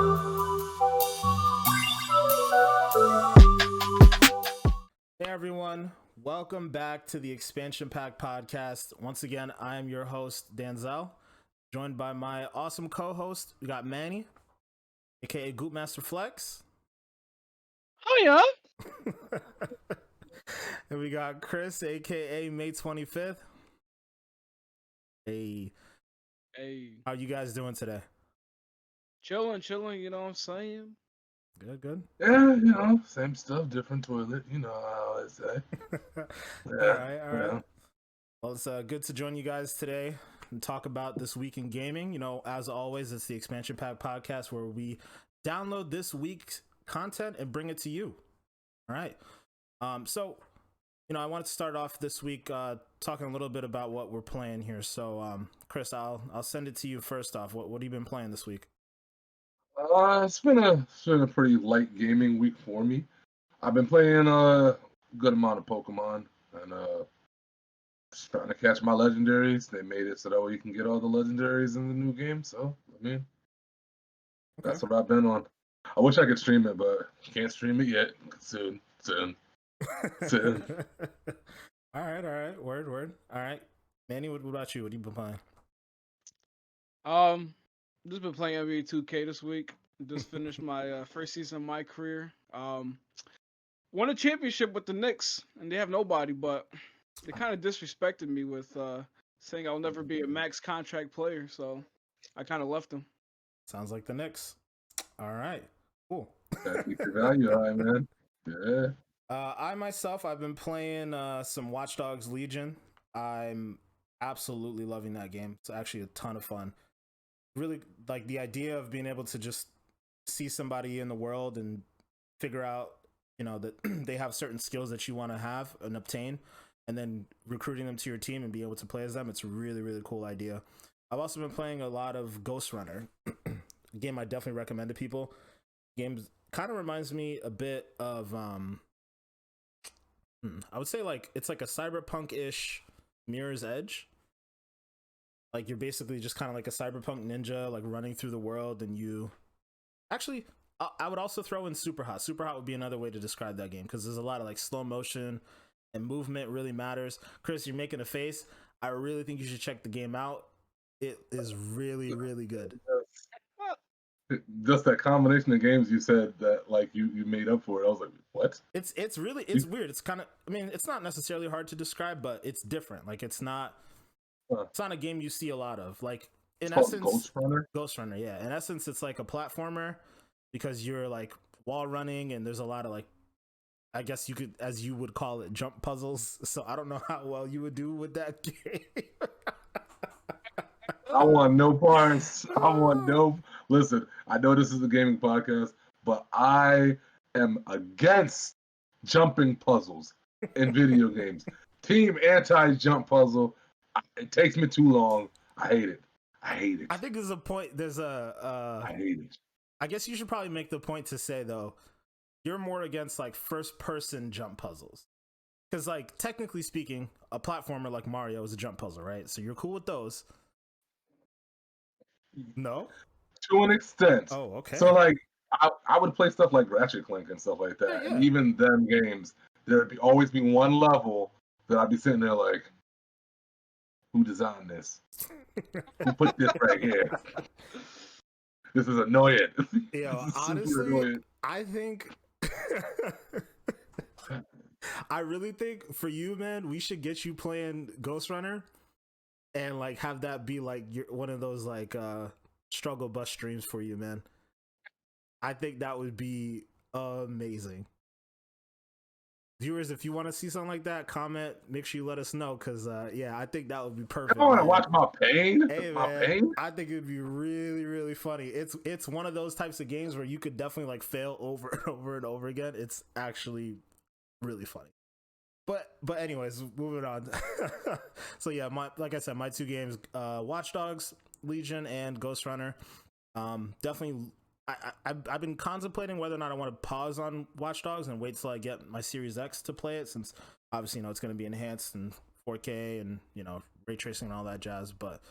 Hey everyone, welcome back to the Expansion Pack podcast. Once again, I am your host, Danzel, joined by my awesome co-host. We got Manny, aka Goopmaster Flex. Oh yeah. And we got Chris, aka May 25th. Hey, Hey, how you guys doing today? chilling, you know what I'm saying? Good. Yeah, same stuff, different toilet. You know how I say. All Yeah, right. Well, it's good to join you guys today and talk about this week in gaming. You know, as always, it's the Expansion Pack podcast where we download this week's content and bring it to you. All right. So, you know, I wanted to start off this week talking a little bit about what we're playing here. So, Chris, I'll send it to you first off. What have you been playing this week? It's been a pretty light gaming week for me. I've been playing a good amount of Pokemon and just trying to catch my legendaries. They made it so that way you can get all the legendaries in the new game. So I mean, that's what I've been on. I wish I could stream it, but can't stream it yet. Soon. All right. Word. All right. Manny, what about you? What have you been playing? Just been playing NBA2K this week. Just finished my first season of my career. Won a championship with the Knicks, and they have nobody, but they kind of disrespected me with saying I'll never be a max contract player, so I kind of left them. Sounds like the Knicks. All right. Cool. Gotta keep your value high, man. Yeah. I myself, I've been playing some Watch Dogs Legion. I'm absolutely loving that game. It's actually a ton of fun. Really like the idea of being able to just see somebody in the world and figure out, you know, that they have certain skills that you want to have and obtain, and then recruiting them to your team and be able to play as them. It's a really, really cool idea. I've also been playing a lot of Ghost Runner, a game I definitely recommend to people. Game kind of reminds me a bit of I would say like it's like a cyberpunk-ish Mirror's Edge. Like you're basically just kind of like a cyberpunk ninja, like running through the world, and you actually I would also throw in Super Hot. Super Hot would be another way to describe that game because there's a lot of like slow motion and movement really matters. Chris, you're making a face. I really think you should check the game out. It is really, really good. Just that combination of games you said that like you made up for it. I was like, what? It's weird. It's kind of, I mean, it's not necessarily hard to describe, but it's different. Like it's not a game you see a lot of. Like in essence, Ghost Runner, yeah. In essence, it's like a platformer because you're like wall running and there's a lot of like, I guess you could, as you would call it, jump puzzles. So I don't know how well you would do with that game. I want no parts. Listen, I know this is a gaming podcast, but I am against jumping puzzles in video games. Team anti-jump puzzle. It takes me too long. I hate it. I think there's a point. I hate it. I guess you should probably make the point to say though, you're more against like first-person jump puzzles. Because like technically speaking, a platformer like Mario is a jump puzzle, right? So you're cool with those. No? To an extent. Oh, okay. So like I would play stuff like Ratchet Clank and stuff like that. Yeah. And even them games, there'd always be one level that I'd be sitting there like, who designed this? Who put this right here? This is annoying. Yeah, honestly, annoying. I think I really think for you, man, we should get you playing Ghost Runner and like have that be like one of those like struggle bus streams for you, man. I think that would be amazing. Viewers, if you want to see something like that, comment. Make sure you let us know, because yeah, I think that would be perfect. I want to watch my pain. Hey, man, I think it'd be really, really funny. It's one of those types of games where you could definitely like fail over and over and over again. It's actually really funny. But anyways, moving on. So yeah, like I said, my two games, Watch Dogs Legion and Ghost Runner. Definitely. I've been contemplating whether or not I want to pause on Watch Dogs and wait till I get my Series X to play it, since obviously, you know, it's going to be enhanced in 4K and, you know, ray tracing and all that jazz. But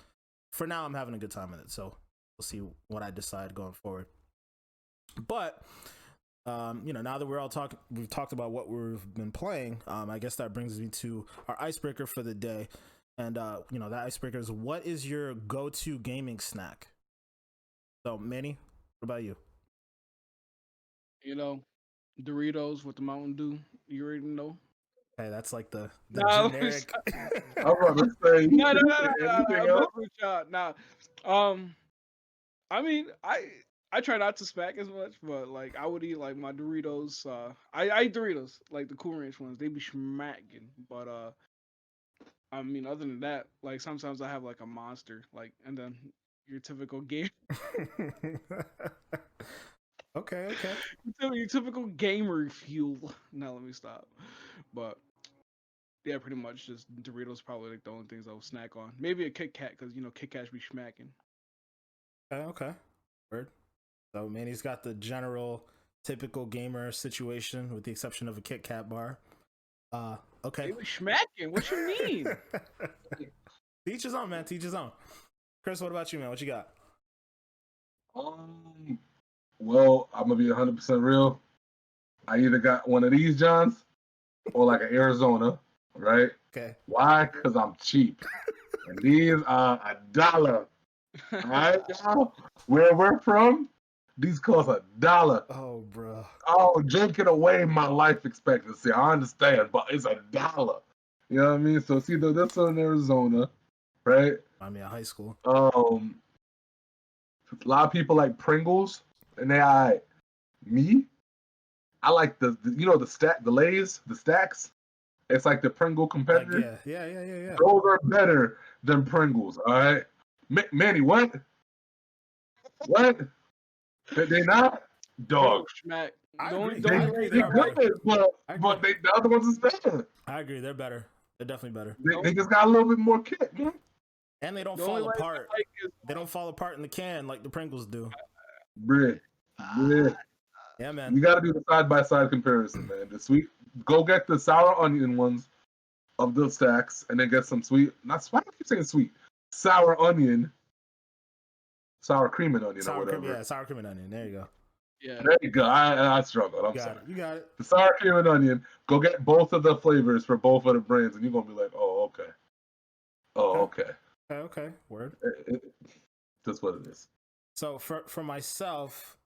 for now, I'm having a good time with it, so we'll see what I decide going forward. But now that we've talked about what we've been playing. I guess that brings me to our icebreaker for the day. And that icebreaker is, what is your go-to gaming snack? So, Manny, what about you? Doritos with the Mountain Dew. You already know. Hey, that's like the Nah, generic. I'm about to say, no, no, no, no, anything I'm else? messing with y'all. Nah, I mean, I try not to smack as much, but like I would eat like my Doritos. I eat Doritos like the Cool Ranch ones. They be smacking. But I mean, other than that, like sometimes I have like a Monster, like, and then your typical game, Okay. your typical gamer fuel. Now let me stop. But yeah, pretty much just Doritos. Probably like the only things I'll snack on. Maybe a Kit Kat because Kit Kats be smacking. Okay. Word. So Manny's got the general typical gamer situation with the exception of a Kit Kat bar. Okay. They be smacking. What you mean? Teach his own, man. Teach his own. Chris, what about you, man? What you got? Well, I'm gonna be 100% real. I either got one of these Johns or like an Arizona, right? Okay. Why? Because I'm cheap, and these are $1. All right, y'all? Where we're from, these cost $1. Oh, bro. Oh, drinking away my life expectancy. I understand, but it's $1. You know what I mean? So it's either this or in Arizona, right? I mean, high school. A lot of people like Pringles, and me, I like the the Lay's, the stacks. It's like the Pringle competitor. Like, yeah. Those are better than Pringles. All right, Manny, what? What? They not dog. Smack. I The only- agree. the They only- I agree. they They're better. good, but the other ones is better. I agree. They're better. They're definitely better. They just got a little bit more kick, man. And they don't The only fall way I apart. like is They don't fall apart in the can like the Pringles do. Bruh. Yeah. Yeah, You man. got to do the side by side comparison, man. The sweet, go get the sour onion ones of the stacks, and then get some sweet. Not why do I keep saying sweet? Sour onion, sour cream and onion or Sour cream, whatever. yeah, sour cream and onion. There you go. yeah. There you go. I struggled. I'm You got sorry. it. You got it. The sour cream and onion. Go get both of the flavors for both of the brands, and you're gonna be like, oh okay, oh okay. Okay. Word. That's what it is. So for myself,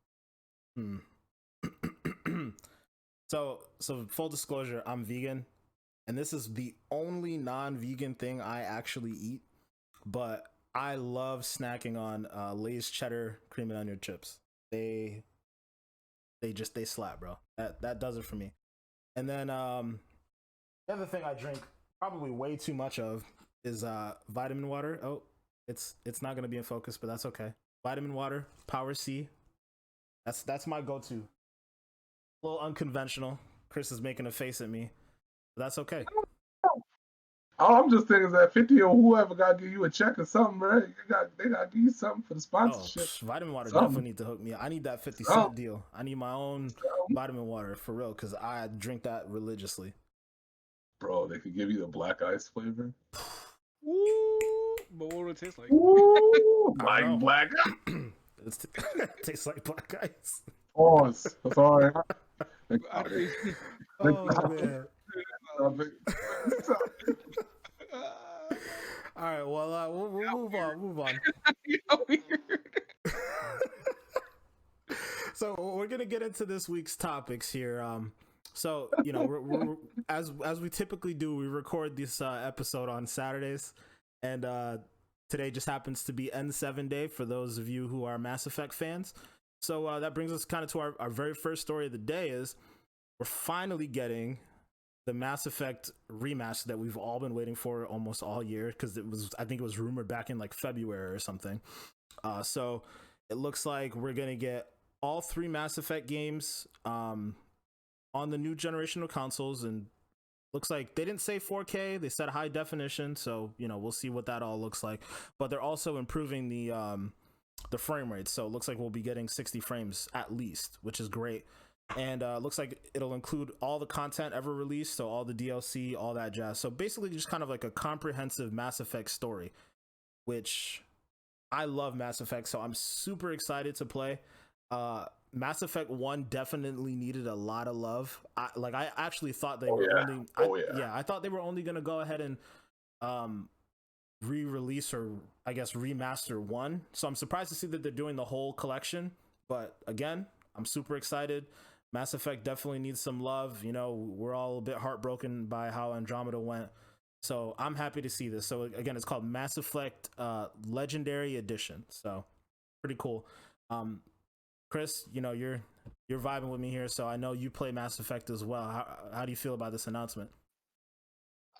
so full disclosure, I'm vegan, and this is the only non-vegan thing I actually eat. But I love snacking on Lay's cheddar cream and onion chips. They slap, bro. That does it for me. And then the other thing I drink probably way too much of is vitamin water. Oh, it's not gonna be in focus, but that's okay. Vitamin water, Power C. That's my go-to. A little unconventional. Chris is making a face at me, but that's okay. All I'm just thinking is that 50 or whoever got to give you a check or something, right? They got to give you something for the Oh, sponsorship. vitamin water Something. definitely need to hook me. I need that 50 cent deal. I need my own vitamin water for real, because I drink that religiously. Bro, they could give you the black ice flavor. Ooh, but what would it taste like? Ooh, I don't know. like black ice. It tastes like black ice. Pause. Sorry. I think- Oh man. All right. Well, we'll move on. Move on. So we're gonna get into this week's topics here. So we're as we typically do, we record this episode on Saturdays, and today just happens to be N7 day for those of you who are Mass Effect fans. So that brings us kind of to our very first story of the day. Is we're finally getting the Mass Effect remaster that we've all been waiting for almost all year, because I think it was rumored back in like February or something. So it looks like we're gonna get all 3 Mass Effect games on the new generation of consoles, and looks like they didn't say 4K, they said high definition, so we'll see what that all looks like. But they're also improving the frame rate, so it looks like we'll be getting 60 frames at least, which is great. And looks like it'll include all the content ever released, so all the DLC, all that jazz. So basically just kind of like a comprehensive Mass Effect story, which I love Mass Effect, so I'm super excited to play. Mass Effect 1 definitely needed a lot of love. I actually thought they I thought they were only going to go ahead and re-release, or I guess remaster 1. So I'm surprised to see that they're doing the whole collection, but again, I'm super excited. Mass Effect definitely needs some love. We're all a bit heartbroken by how Andromeda went. So I'm happy to see this. So again, it's called Mass Effect Legendary Edition. So pretty cool. Chris, you're vibing with me here, so I know you play Mass Effect as well. How do you feel about this announcement?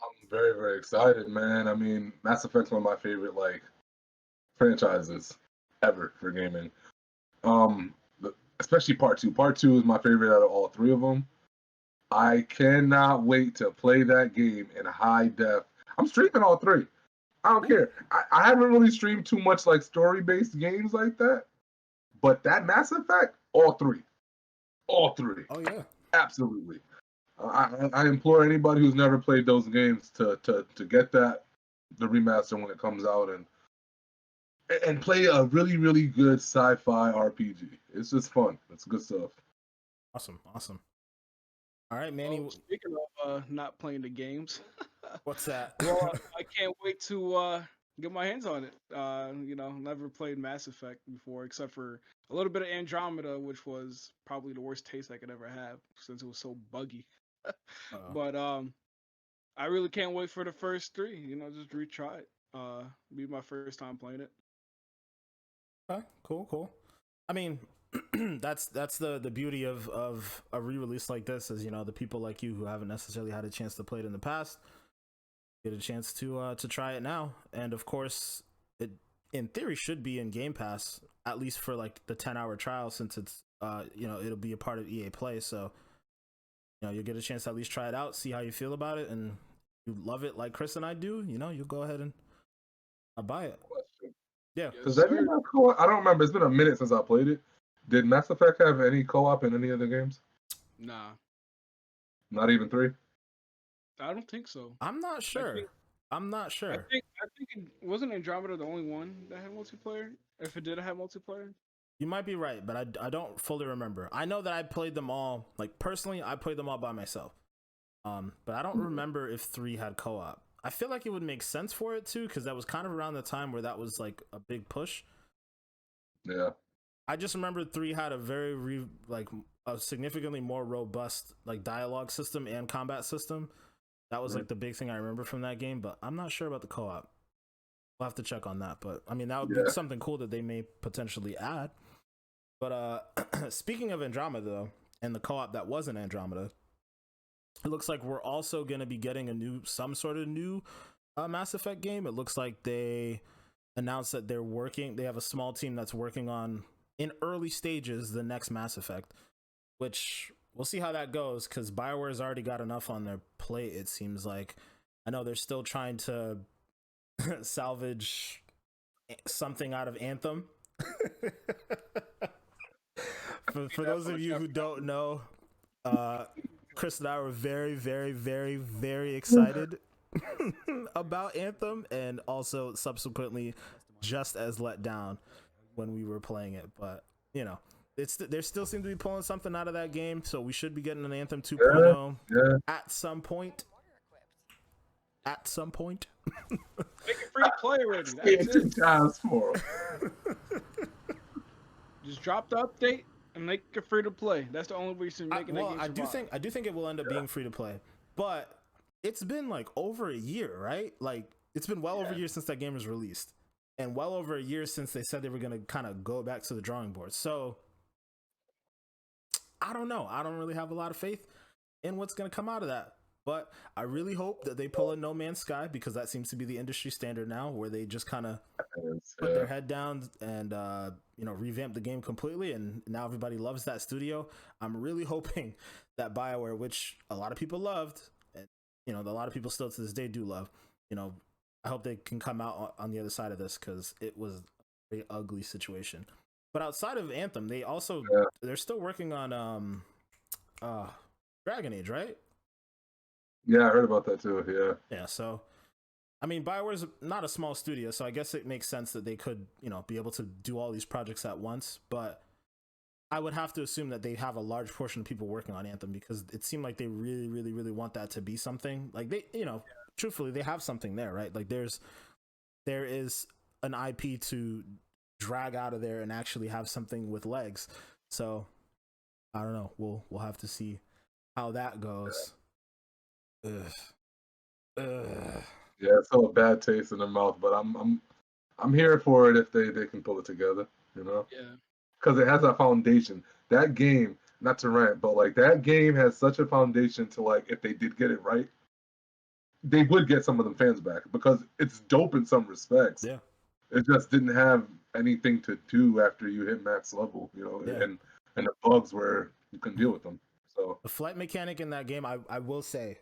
I'm very, very excited, man. I mean, Mass Effect's one of my favorite franchises ever for gaming. Especially Part 2. Part 2 is my favorite out of all three of them. I cannot wait to play that game in high def. I'm streaming all three. I don't care. I haven't really streamed too much story-based games like that. But that Mass Effect, all three. Oh, yeah. Absolutely. I implore anybody who's never played those games to get the remaster when it comes out and play a really, really good sci-fi RPG. It's just fun. It's good stuff. Awesome. All right, Manny. Well, speaking of not playing the games, what's that? Well, I can't wait to get my hands on it. Never played Mass Effect before, except for a little bit of Andromeda, which was probably the worst taste I could ever have since it was so buggy. But I really can't wait for the first three. Just retry it. Be my first time playing it. Okay, cool. I mean, that's the beauty of a re-release like this is the people like you who haven't necessarily had a chance to play it in the past get a chance to try it now. And of course, it in theory should be in Game Pass at least for the 10-hour trial, since it's it'll be a part of EA Play. So you'll get a chance to at least try it out, see how you feel about it, and you love it like Chris and I do. You'll go ahead and buy it. Yeah. Does that game have co-op? I don't remember. It's been a minute since I played it. Did Mass Effect have any co-op in any of the games? Nah. Not even 3? I don't think so. I'm not sure. I think it wasn't Andromeda the only one that had multiplayer. If it did have multiplayer, you might be right, but I don't fully remember. I know that I played them all. Personally, I played them all by myself. But I don't remember if 3 had co-op. I feel like it would make sense for it too, because that was kind of around the time where that was a big push. Yeah. I just remember 3 had a a significantly more robust dialogue system and combat system. That was the big thing I remember from that game, but I'm not sure about the co-op. We'll have to check on that, but I mean that would be something cool that they may potentially add. But speaking of Andromeda though, and the co-op that wasn't Andromeda, it looks like we're also going to be getting some sort of new Mass Effect game. It looks like they announced that they have a small team that's working on, in early stages, the next Mass Effect, which we'll see how that goes, because BioWare's already got enough on their plate, it seems like. I know they're still trying to salvage something out of Anthem. For those of you who don't know, Chris and I were very, very, very, very excited about Anthem, and also subsequently just as let down when we were playing it. But they still seem to be pulling something out of that game, so we should be getting an Anthem 2.0 at some point. Make it free to play already. Just drop the update and make it free to play. That's the only reason making that game survive. I do think it will end up being free to play, but it's been over a year, right? It's been well over a year since that game was released, and well over a year since they said they were going to kind of go back to the drawing board. So I don't know. I don't really have a lot of faith in what's going to come out of that. But I really hope that they pull a No Man's Sky, because that seems to be the industry standard now, where they just kind of put their head down and revamp the game completely, and now everybody loves that studio. I'm really hoping that BioWare, which a lot of people loved, and a lot of people still to this day do love, I hope they can come out on the other side of this, because it was a very ugly situation. But outside of Anthem, they're still working on Dragon Age, right? Yeah, I heard about that too. Yeah. So, I mean, BioWare's not a small studio, so I guess it makes sense that they could, be able to do all these projects at once. But I would have to assume that they have a large portion of people working on Anthem, because it seemed like they really, really, really want that to be something. Like they, truthfully, they have something there, right? Like there is an IP to drag out of there and actually have something with legs. So I don't know. We'll have to see how that goes. Ugh. Ugh. Yeah, it's still a bad taste in the mouth, but I'm here for it if they can pull it together, Yeah. because it has a foundation. That game, not to rant, but like that game has such a foundation to, like, if they did get it right, they would get some of them fans back, because it's dope in some respects. Yeah. It just didn't have anything to do after you hit max level, Yeah. and the bugs where you can deal with them. So The flight mechanic in that game, I will say,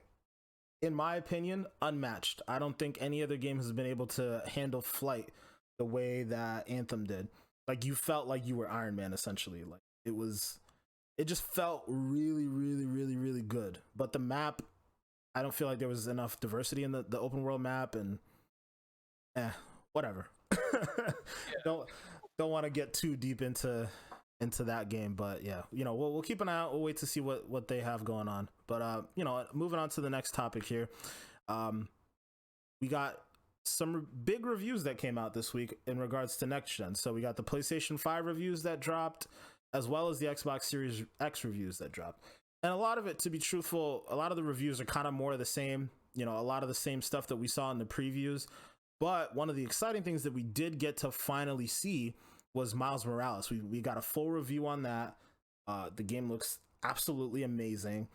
in my opinion, unmatched. I don't think any other game has been able to handle flight the way that Anthem did. Like, you felt like you were Iron Man, essentially. Like, it just felt really, really, really, really good. But the map, I don't feel like there was enough diversity in the open world map, and whatever. Don't want to get too deep into that game, but yeah, we'll keep an eye out. We'll wait to see what they have going on. But moving on to the next topic here, we got some big reviews that came out this week in regards to next gen. So we got the PlayStation 5 reviews that dropped, as well as the Xbox Series X reviews that dropped. And a lot of it, to be truthful, a lot of the reviews are kind of more of the same, a lot of the same stuff that we saw in the previews. But one of the exciting things that we did get to finally see was Miles Morales. We got a full review on that. The game looks absolutely amazing.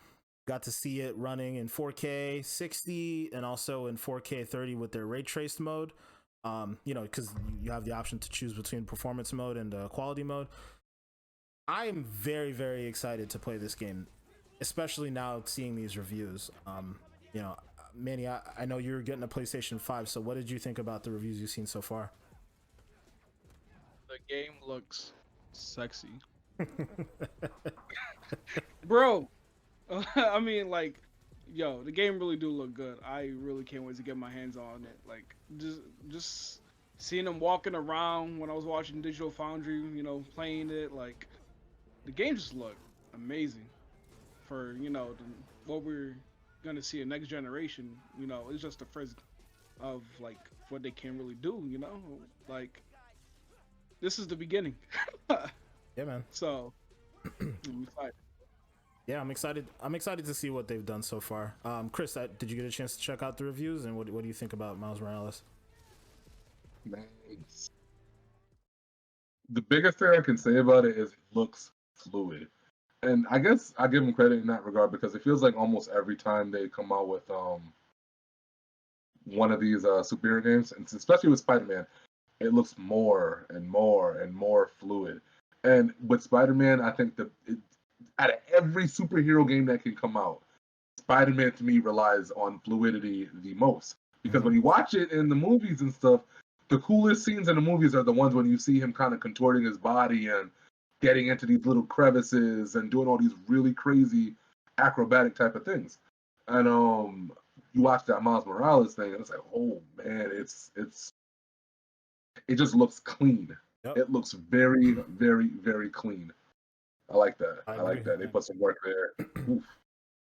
Got to see it running in 4K 60 and also in 4K 30 with their ray traced mode. Because you have the option to choose between performance mode and quality mode. I am very, very excited to play this game, especially now seeing these reviews. Manny, I know you're getting a PlayStation 5, so what did you think about the reviews you've seen so far? The game looks sexy. Bro, I mean, like, the game really do look good. I really can't wait to get my hands on it. Like, just seeing them walking around when I was watching Digital Foundry, playing it, like, the game just looked amazing for, what we're gonna see in next generation. It's just the first of, like, what they can really do, like, this is the beginning. Yeah, man. So I'm excited. Yeah, I'm excited. I'm excited to see what they've done so far. Chris, did you get a chance to check out the reviews, and what do you think about Miles Morales? man, the biggest thing I can say about it is it looks fluid. And I guess I give them credit in that regard, because it feels like almost every time they come out with one of these superhero games, and especially with Spider-Man, it looks more and more and more fluid. And with Spider-Man, I think out of every superhero game that can come out, Spider-Man to me relies on fluidity the most. Because when you watch it in the movies and stuff, the coolest scenes in the movies are the ones when you see him kind of contorting his body and getting into these little crevices and doing all these really crazy acrobatic type of things. And you watch that Miles Morales thing, and it's like, oh man, it just looks clean. Yep. It looks very, very, very clean. I like that. I like agree. that. They put some work there. Oof.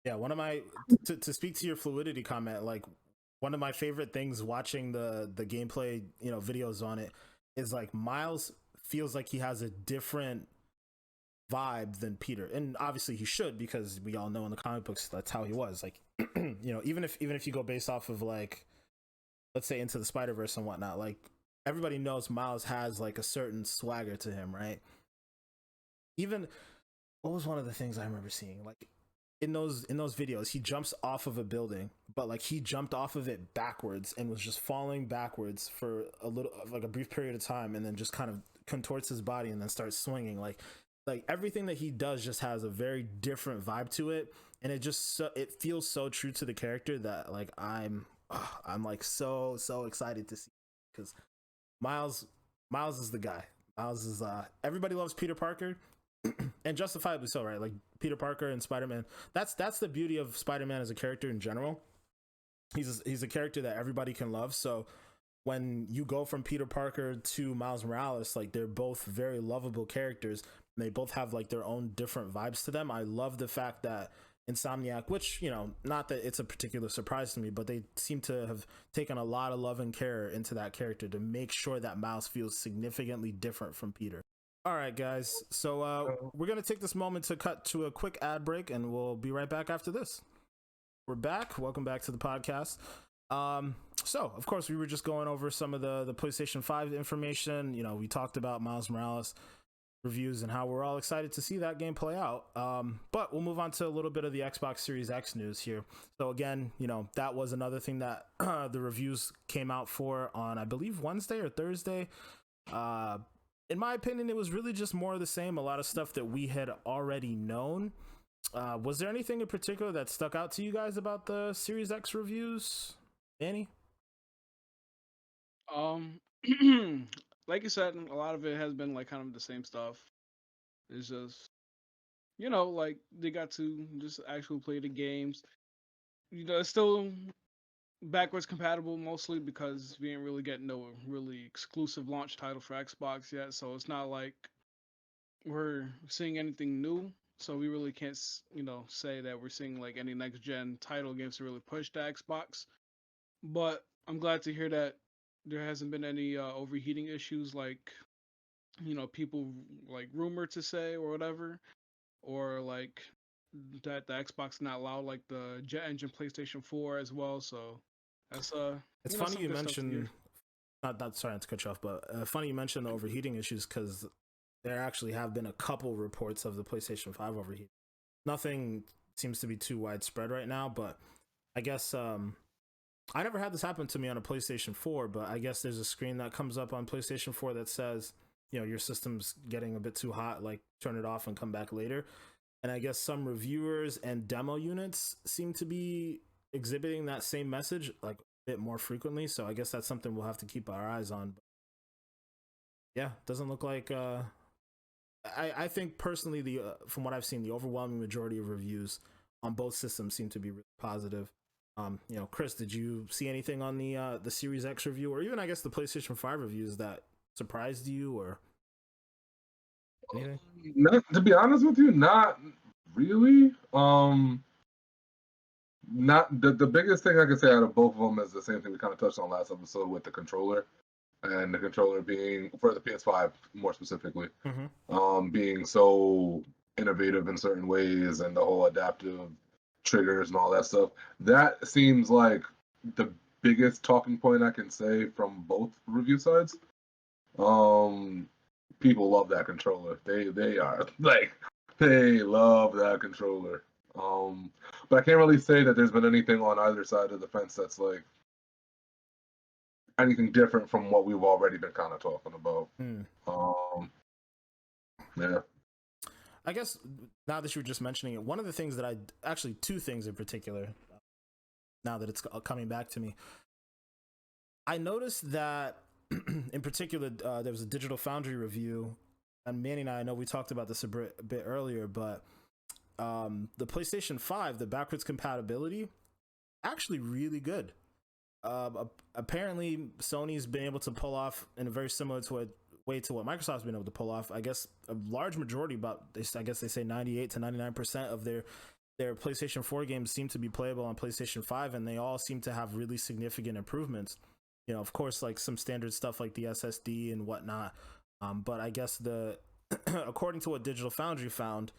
Yeah, one of my to speak to your fluidity comment, like, one of my favorite things watching the gameplay, videos on it, is like Miles feels like he has a different vibe than Peter, and obviously he should, because we all know in the comic books that's how he was. Like, even if you go based off of, like, let's say Into the Spider-Verse and whatnot, like, everybody knows Miles has like a certain swagger to him, right? Even, what was one of the things I remember seeing, like, in those videos, he jumps off of a building, but like he jumped off of it backwards and was just falling backwards for a brief period of time, and then just kind of contorts his body and then starts swinging. Like everything that he does just has a very different vibe to it, and it feels so true to the character that, like, I'm like so excited to see, because Miles is the guy. Miles is everybody loves Peter Parker, and justifiably so, right? Like, Peter Parker and Spider-Man. That's the beauty of Spider-Man as a character in general. He's a character that everybody can love. So when you go from Peter Parker to Miles Morales, like, they're both very lovable characters, They both have like their own different vibes to them. I love the fact that Insomniac, which, not that it's a particular surprise to me, but they seem to have taken a lot of love and care into that character to make sure that Miles feels significantly different from Peter. All right, guys. So we're going to take this moment to cut to a quick ad break, and we'll be right back after this. We're back. Welcome back to the podcast. So, of course, we were just going over some of the PlayStation 5 information. We talked about Miles Morales reviews and how we're all excited to see that game play out. But we'll move on to a little bit of the Xbox Series X news here. So again, that was another thing that the reviews came out for on, I believe, Wednesday or Thursday. In my opinion, it was really just more of the same. A lot of stuff that we had already known. Was there anything in particular that stuck out to you guys about the Series X reviews? Danny? Like you said, a lot of it has been like kind of the same stuff. It's just, like they got to just actually play the games. It's still backwards compatible mostly because we ain't really getting no really exclusive launch title for Xbox yet. So it's not like we're seeing anything new. So we really can't, say that we're seeing like any next gen title games to really push the Xbox. But I'm glad to hear that there hasn't been any overheating issues like people like rumored to say or whatever, or like that the Xbox not allowed like the jet engine PlayStation 4 as well. So that's it's funny some you good stuff to mentioned hear. not sorry to cut you off, but funny you mentioned the overheating issues, because there actually have been a couple reports of the PlayStation 5 overheating. Nothing seems to be too widespread right now, but I guess I never had this happen to me on a PlayStation 4, but I guess there's a screen that comes up on PlayStation 4 that says, your system's getting a bit too hot, like turn it off and come back later. And I guess some reviewers and demo units seem to be exhibiting that same message like a bit more frequently. So I guess that's something we'll have to keep our eyes on. But yeah, doesn't look like I think personally from what I've seen, the overwhelming majority of reviews on both systems seem to be really positive. Chris, did you see anything on the Series X review, or even I guess the PlayStation 5 reviews that surprised you or anything? Not, to be honest with you, not really. Not the biggest thing I can say out of both of them is the same thing we kind of touched on last episode with the controller, and the controller being for the PS5 more specifically, being so innovative in certain ways, and the whole adaptive triggers and all that stuff. That seems like the biggest talking point I can say from both review sides. People love that controller. They are like, they love that controller. But I can't really say that there's been anything on either side of the fence that's like anything different from what we've already been kind of talking about. Yeah. I guess now that you were just mentioning it, one of the things that actually two things in particular, now that it's coming back to me, I noticed that in particular, there was a Digital Foundry review, and Manny and I know we talked about this a bit earlier, but the PlayStation 5, the backwards compatibility, actually really good. Apparently, Sony's been able to pull off in a very similar way to what Microsoft's been able to pull off. I guess a large majority, I guess they say 98 to 99% of their PlayStation 4 games seem to be playable on PlayStation 5, and they all seem to have really significant improvements. Of course, like some standard stuff like the SSD and whatnot. But I guess according to what Digital Foundry found,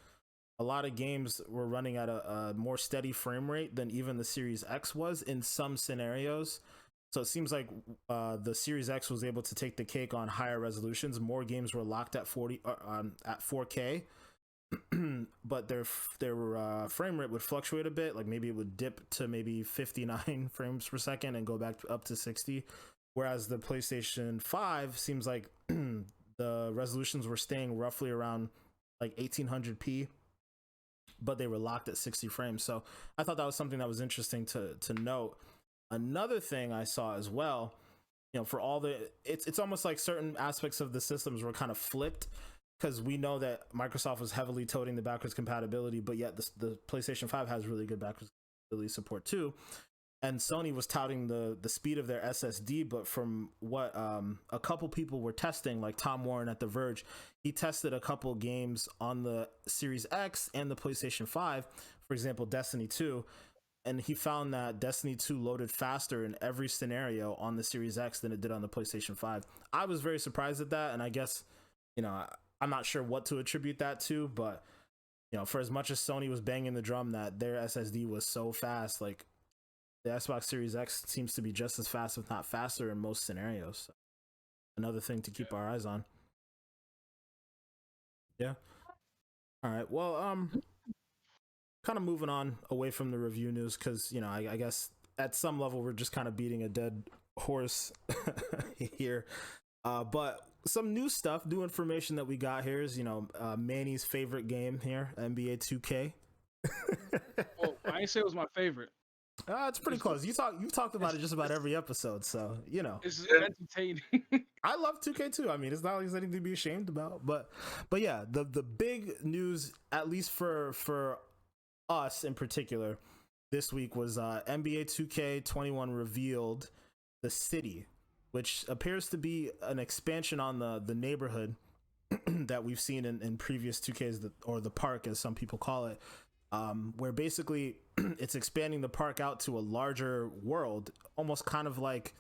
a lot of games were running at a more steady frame rate than even the Series X was in some scenarios. So it seems like the Series X was able to take the cake on higher resolutions. More games were locked at 4K, but their frame rate would fluctuate a bit. Like maybe it would dip to maybe 59 frames per second and go back up to 60. Whereas the PlayStation 5 seems like the resolutions were staying roughly around like 1800p, but they were locked at 60 frames. So I thought that was something that was interesting to note. Another thing I saw as well, for all it's almost like certain aspects of the systems were kind of flipped, because we know that Microsoft was heavily toting the backwards compatibility, but yet the PlayStation 5 has really good backwards compatibility support too. and Sony was touting the speed of their SSD, but from what a couple people were testing, like Tom Warren at The Verge, he tested a couple games on the Series X and the PlayStation 5, for example, Destiny 2, and he found that Destiny 2 loaded faster in every scenario on the Series X than it did on the PlayStation 5. I was very surprised at that, and I guess, I'm not sure what to attribute that to, but, for as much as Sony was banging the drum that their SSD was so fast, like, the Xbox Series X seems to be just as fast, if not faster, in most scenarios. So another thing to keep our eyes on. Yeah. All right. Well, kind of moving on away from the review news, because I guess at some level we're just kind of beating a dead horse here. But some new stuff, new information that we got here is Manny's favorite game here, NBA 2K. Oh, I ain't say it was my favorite. It's pretty close. You've talked about it just about every episode, so It's entertaining. I love 2K too. I mean, it's not like anything to be ashamed about, but yeah, the big news, at least for us in particular, this week was NBA 2K21 revealed the city, which appears to be an expansion on the neighborhood that we've seen in previous 2Ks, or the park as some people call it. Where basically it's expanding the park out to a larger world, almost kind of like,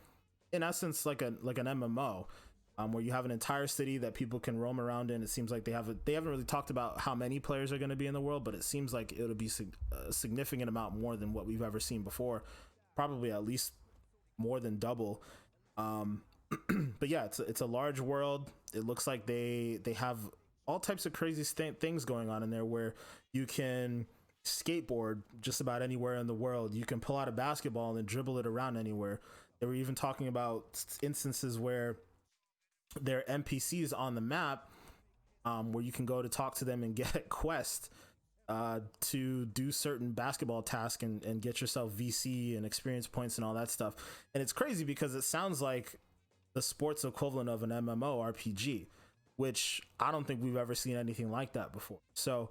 in essence, like an MMO, where you have an entire city that people can roam around in. It seems like they haven't really talked about how many players are going to be in the world, but it seems like it'll be a significant amount more than what we've ever seen before, probably at least more than double. But yeah, it's a large world. It looks like they have all types of crazy things going on in there, where you can skateboard just about anywhere in the world. You can pull out a basketball and then dribble it around anywhere. They were even talking about instances where there are NPCs on the map, where you can go to talk to them and get quests to do certain basketball tasks and get yourself VC and experience points and all that stuff. And it's crazy because it sounds like the sports equivalent of an MMO RPG, which I don't think we've ever seen anything like that before. So,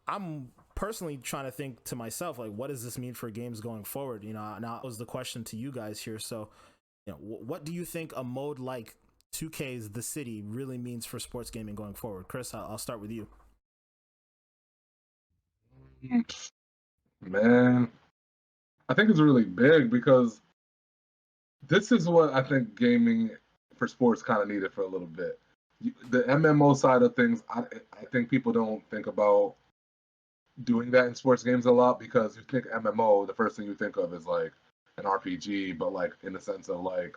I'm personally trying to think to myself, like, what does this mean for games going forward? Now that was the question to you guys here. So, what do you think a mode like 2K's The City really means for sports gaming going forward? Chris, I'll start with you. Man, I think it's really big, because this is what I think gaming for sports kind of needed for a little bit. The MMO side of things, I think people don't think about doing that in sports games a lot, because you think MMO, the first thing you think of is like an RPG, but like in the sense of like,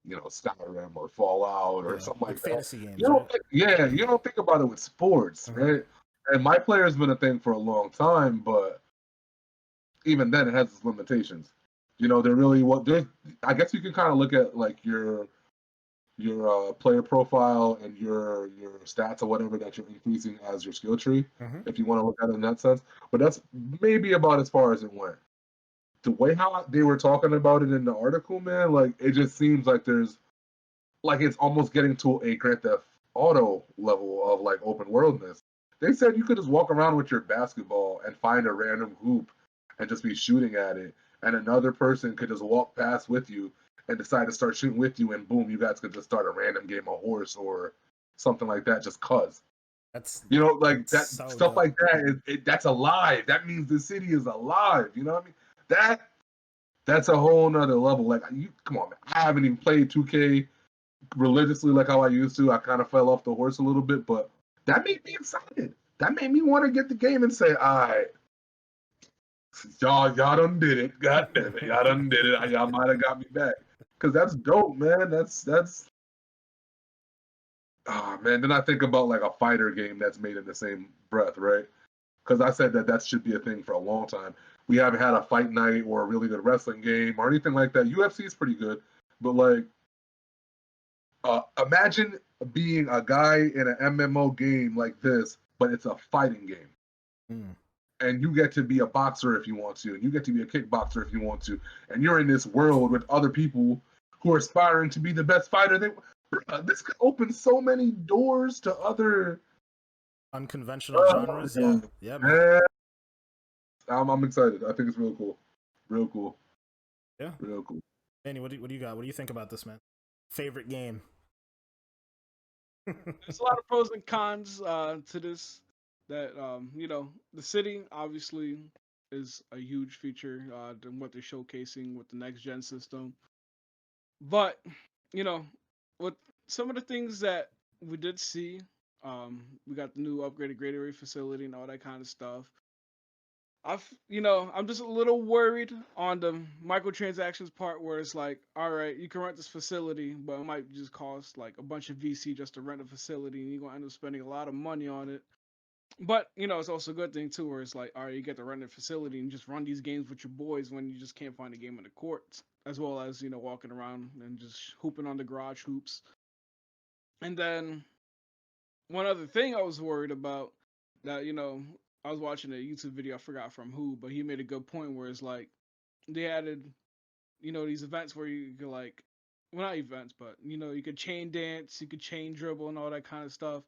Skyrim or Fallout or something like that. Fantasy games. You don't think about it with sports, right? And my player has been a thing for a long time, but even then it has its limitations. They're really I guess you can kind of look at like your player profile and your stats or whatever that you're increasing as your skill tree, if you want to look at it in that sense. But that's maybe about as far as it went. The way how they were talking about it in the article, man, like, it just seems like it's almost getting to a Grand Theft Auto level of like open worldness. They said you could just walk around with your basketball and find a random hoop and just be shooting at it, and another person could just walk past with you and decide to start shooting with you, and boom, you guys could just start a random game of horse or something like that, just cause. That's like that so stuff dope. like that. That's alive. That means the city is alive. You know what I mean? That's a whole nother level. Like, come on, man. I haven't even played 2K religiously like how I used to. I kind of fell off the horse a little bit, but that made me excited. That made me want to get the game and say, all right, y'all done did it. God damn it, y'all done did it. Y'all might have got me back. Because that's dope, man. That's man. Then I think about like a fighter game that's made in the same breath, right? Because I said that should be a thing for a long time. We haven't had a fight night or a really good wrestling game or anything like that. UFC is pretty good, but like, imagine being a guy in an MMO game like this, but it's a fighting game. And you get to be a boxer if you want to, and you get to be a kickboxer if you want to, and you're in this world with other people who are aspiring to be the best fighter. This could open so many doors to other unconventional genres. Yeah, man. I'm excited. I think it's really cool. Real cool. Yeah. Real cool. Manny, what do you got? What do you think about this, man? Favorite game? There's a lot of pros and cons to this. That the city obviously is a huge feature than what they're showcasing with the next gen system. But you know, with some of the things that we did see, we got the new upgraded grade area facility and all that kind of stuff. I'm just a little worried on the microtransactions part where it's like, all right, you can rent this facility, but it might just cost like a bunch of VC just to rent a facility, and you're gonna end up spending a lot of money on it. But it's also a good thing too, where it's like, all right, you get to rent a facility and just run these games with your boys when you just can't find a game in the courts, as well as walking around and just hooping on the garage hoops. And then one other thing I was worried about that I was watching a YouTube video, I forgot from who, but he made a good point where it's like they added these events where you could like, well, not events, but you could chain dance, you could chain dribble and all that kind of stuff.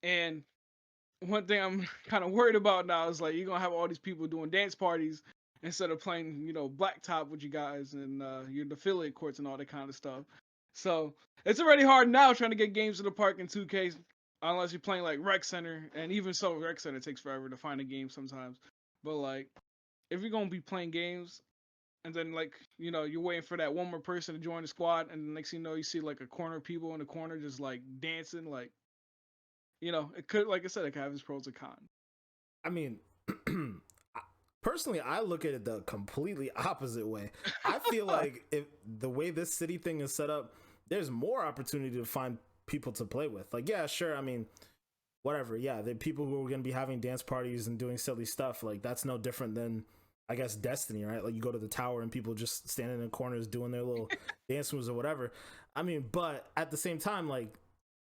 And one thing I'm kind of worried about now is like you're gonna have all these people doing dance parties instead of playing blacktop with you guys and your affiliate courts and all that kind of stuff. So it's already hard now trying to get games to the park in 2K unless you're playing like Rec Center, and even so, Rec Center takes forever to find a game sometimes. But like, if you're gonna be playing games, and then like you're waiting for that one more person to join the squad, and the next thing you know, you see like a corner of people in the corner just like dancing, like it could, like I said, it could have its pros and cons. I mean, personally, I look at it the completely opposite way. I feel like if the way this city thing is set up, there's more opportunity to find people to play with. Like, yeah, sure. I mean, whatever. Yeah, the people who are going to be having dance parties and doing silly stuff, like that's no different than, I guess, Destiny, right? Like you go to the tower and people just standing in corners doing their little dance moves or whatever. I mean, but at the same time, like,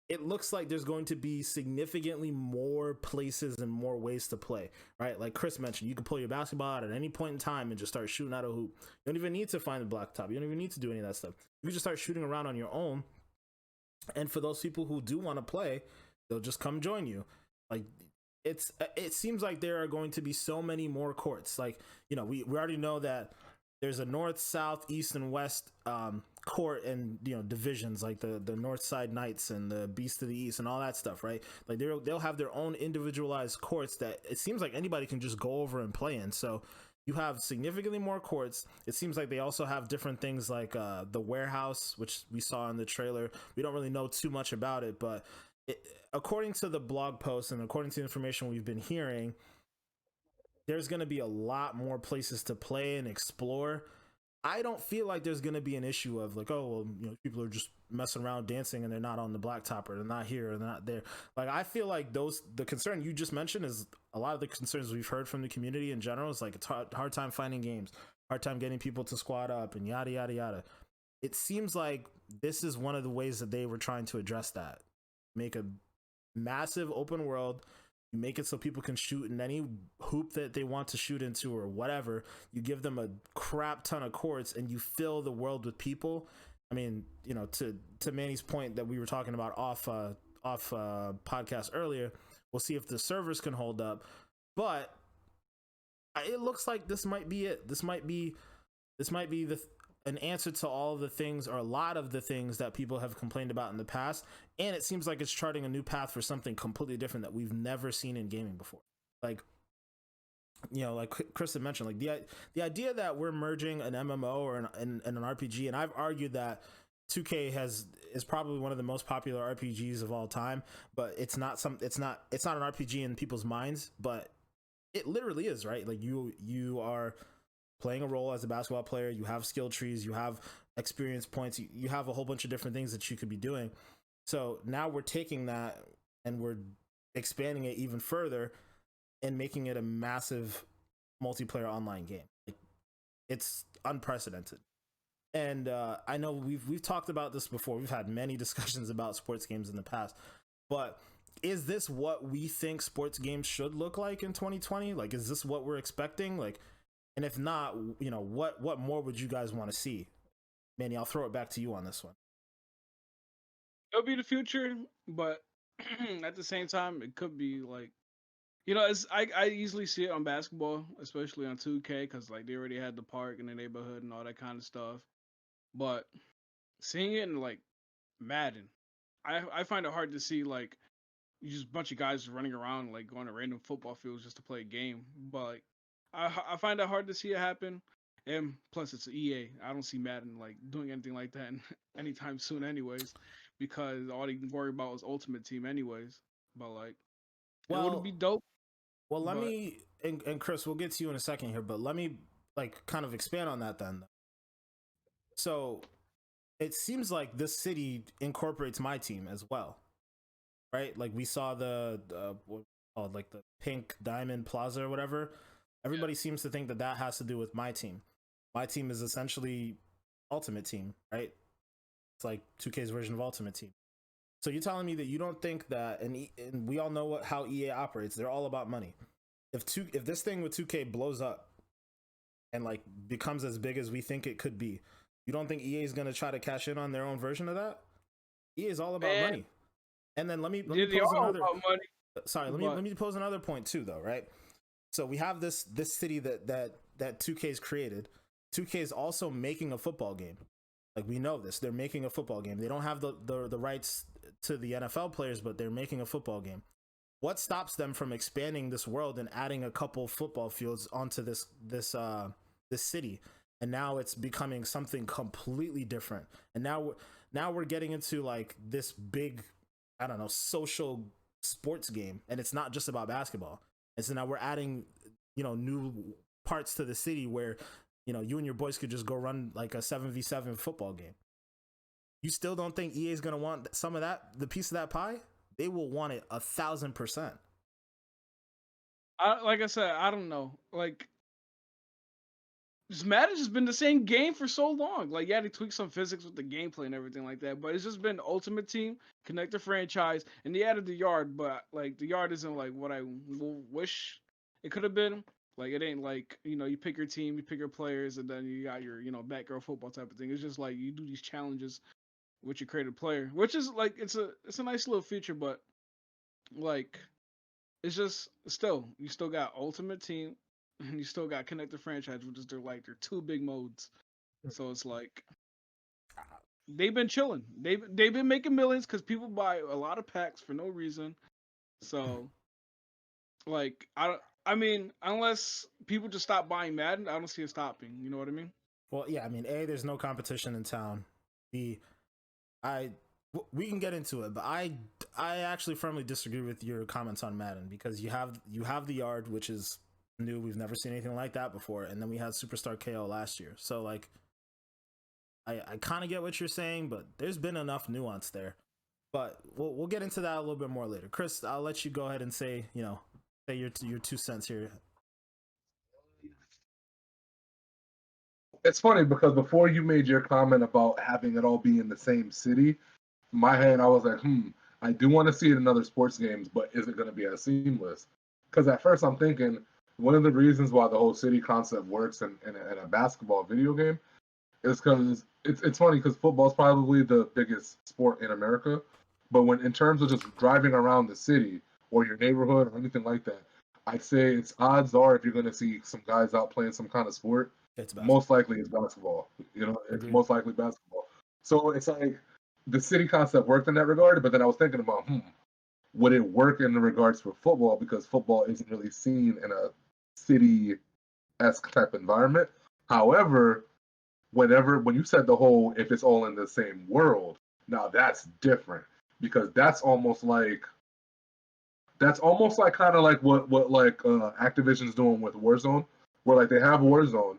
it looks like there's going to be significantly more places and more ways to play, right? Like Chris mentioned, you can pull your basketball out at any point in time and just start shooting out a hoop. You don't even need to find the blacktop. You don't even need to do any of that stuff. You can just start shooting around on your own. And for those people who do want to play, they'll just come join you. Like it seems like there are going to be so many more courts. Like, we already know that there's a north, south, east, and west court and divisions, like the North Side Knights and the Beast of the East and all that stuff, right? Like they'll have their own individualized courts that it seems like anybody can just go over and play in. So you have significantly more courts. It seems like they also have different things like the warehouse, which we saw in the trailer. We don't really know too much about it, but according to the blog post and according to the information we've been hearing, there's going to be a lot more places to play and explore. I don't feel like there's going to be an issue of like, oh, well, people are just messing around dancing and they're not on the blacktop, or they're not here or they're not there. Like, I feel like the concern you just mentioned is a lot of the concerns we've heard from the community in general. Is like, it's hard time finding games, hard time getting people to squad up and yada, yada, yada. It seems like this is one of the ways that they were trying to address that. Make a massive open world. You make it so people can shoot in any hoop that they want to shoot into or whatever. You give them a crap ton of courts and you fill the world with people. I mean, to Manny's point that we were talking about off podcast earlier, we'll see if the servers can hold up. But it looks like this might be it. This might be an answer to all of the things, or a lot of the things that people have complained about in the past. And it seems like it's charting a new path for something completely different that we've never seen in gaming before. Like, like Chris had mentioned, like the idea that we're merging an MMO or an RPG, and I've argued that 2K is probably one of the most popular RPGs of all time, but it's not an RPG in people's minds, but it literally is, right? Like you are playing a role as a basketball player. You have skill trees, you have experience points, you have a whole bunch of different things that you could be doing. So now we're taking that and we're expanding it even further and making it a massive multiplayer online game. Like, it's unprecedented. And I know we've talked about this before. We've had many discussions about sports games in the past, but is this what we think sports games should look like in 2020? Like, is this what we're expecting? Like, and if not, what more would you guys want to see? Manny, I'll throw it back to you on this one. It'll be the future, but at the same time, it could be like You know, I easily see it on basketball, especially on 2K, because like they already had the park in the neighborhood and all that kind of stuff. But seeing it in like Madden, I find it hard to see like you just a bunch of guys running around like going to random football fields just to play a game. But like, I find it hard to see it happen. And plus, it's EA. I don't see Madden like doing anything like that anytime soon, anyways, because all they worry about is Ultimate Team, anyways. But like, it would be Well, dope. well, let But me and Chris, we'll get to you in a second here, but let me like kind of expand on that then. So it seems like this city incorporates my team as well, right? Like we saw the what called like the Pink Diamond Plaza or whatever. yeah, Everybody seems to think that that has to do with my team. My team is essentially Ultimate Team, right? It's like 2K's version of Ultimate Team. So you're telling me that you don't think that, and we all know how EA operates. They're all about money. If this thing with 2K blows up and like becomes as big as we think it could be, you don't think EA is gonna try to cash in on their own version of that? EA is all about man, money. And then let me they pose are all another. about money. Sorry, let But me pose another point too, though, right? So we have this city that 2K's created. 2K is also making a football game. Like we know this, they're making a football game. They don't have the rights to the NFL players, but they're making a football game. What stops them from expanding this world and adding a couple football fields onto this city? And now it's becoming something completely different. And now we're getting into like this big, I don't know, social sports game, and it's not just about basketball. And so now we're adding, new parts to the city where, you and your boys could just go run like a 7v7 football game. You still don't think EA is going to want some of that, the piece of that pie? They will want it 1,000%. like I said, I don't know. Like, just Madden's just been the same game for so long. Like, yeah, they tweak some physics with the gameplay and everything like that, but it's just been Ultimate Team, Connect the franchise, and they added the yard. But like, the yard isn't like what I wish it could have been. Like, it ain't like you pick your team, you pick your players, and then you got your Batgirl football type of thing. It's just like you do these challenges with your created player, which is like it's a nice little feature, but like it's just still you still got Ultimate Team and you still got Connect the franchise, which is their two big modes. So it's like they've been chilling. They've been making millions because people buy a lot of packs for no reason. So like I mean unless people just stop buying Madden, I don't see it stopping. You know what I mean? Well, yeah, I mean, there's no competition in town. B, we can get into it, but I actually firmly disagree with your comments on Madden because you have the yard, which is new. We've never seen anything like that before, and then we had Superstar KO last year. So like, I kind of get what you're saying, but there's been enough nuance there. But we'll get into that a little bit more later. Chris, I'll let you go ahead and say say your 2 cents here. It's funny because before you made your comment about having it all be in the same city, in my head I was like, I do want to see it in other sports games, but is it going to be as seamless? Because at first I'm thinking one of the reasons why the whole city concept works in a basketball video game is because it's funny because football is probably the biggest sport in America, but when in terms of just driving around the city or your neighborhood or anything like that, I'd say it's odds are if you're going to see some guys out playing some kind of sport, It's most basketball. likely it's basketball. It's Agreed. most likely basketball. So it's like the city concept worked in that regard, but then I was thinking about, would it work in the regards for football because football isn't really seen in a city-esque type environment. However, when you said the whole if it's all in the same world, now that's different because that's almost like kind of like what like Activision's doing with Warzone, where like they have Warzone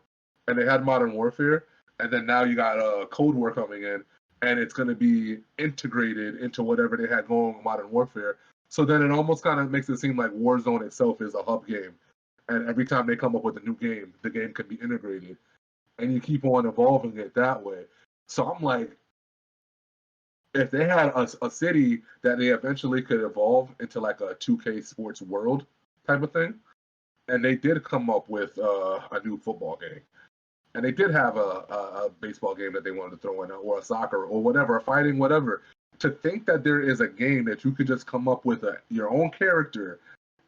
and they had Modern Warfare, and then now you got Cold War coming in, and it's going to be integrated into whatever they had going with Modern Warfare. So then it almost kind of makes it seem like Warzone itself is a hub game, and every time they come up with a new game, the game can be integrated, and you keep on evolving it that way. So I'm like, if they had a city that they eventually could evolve into like a 2K sports world type of thing, and they did come up with a new football game, and they did have a baseball game that they wanted to throw in, or a soccer, or whatever, a fighting, whatever. To think that there is a game that you could just come up with your own character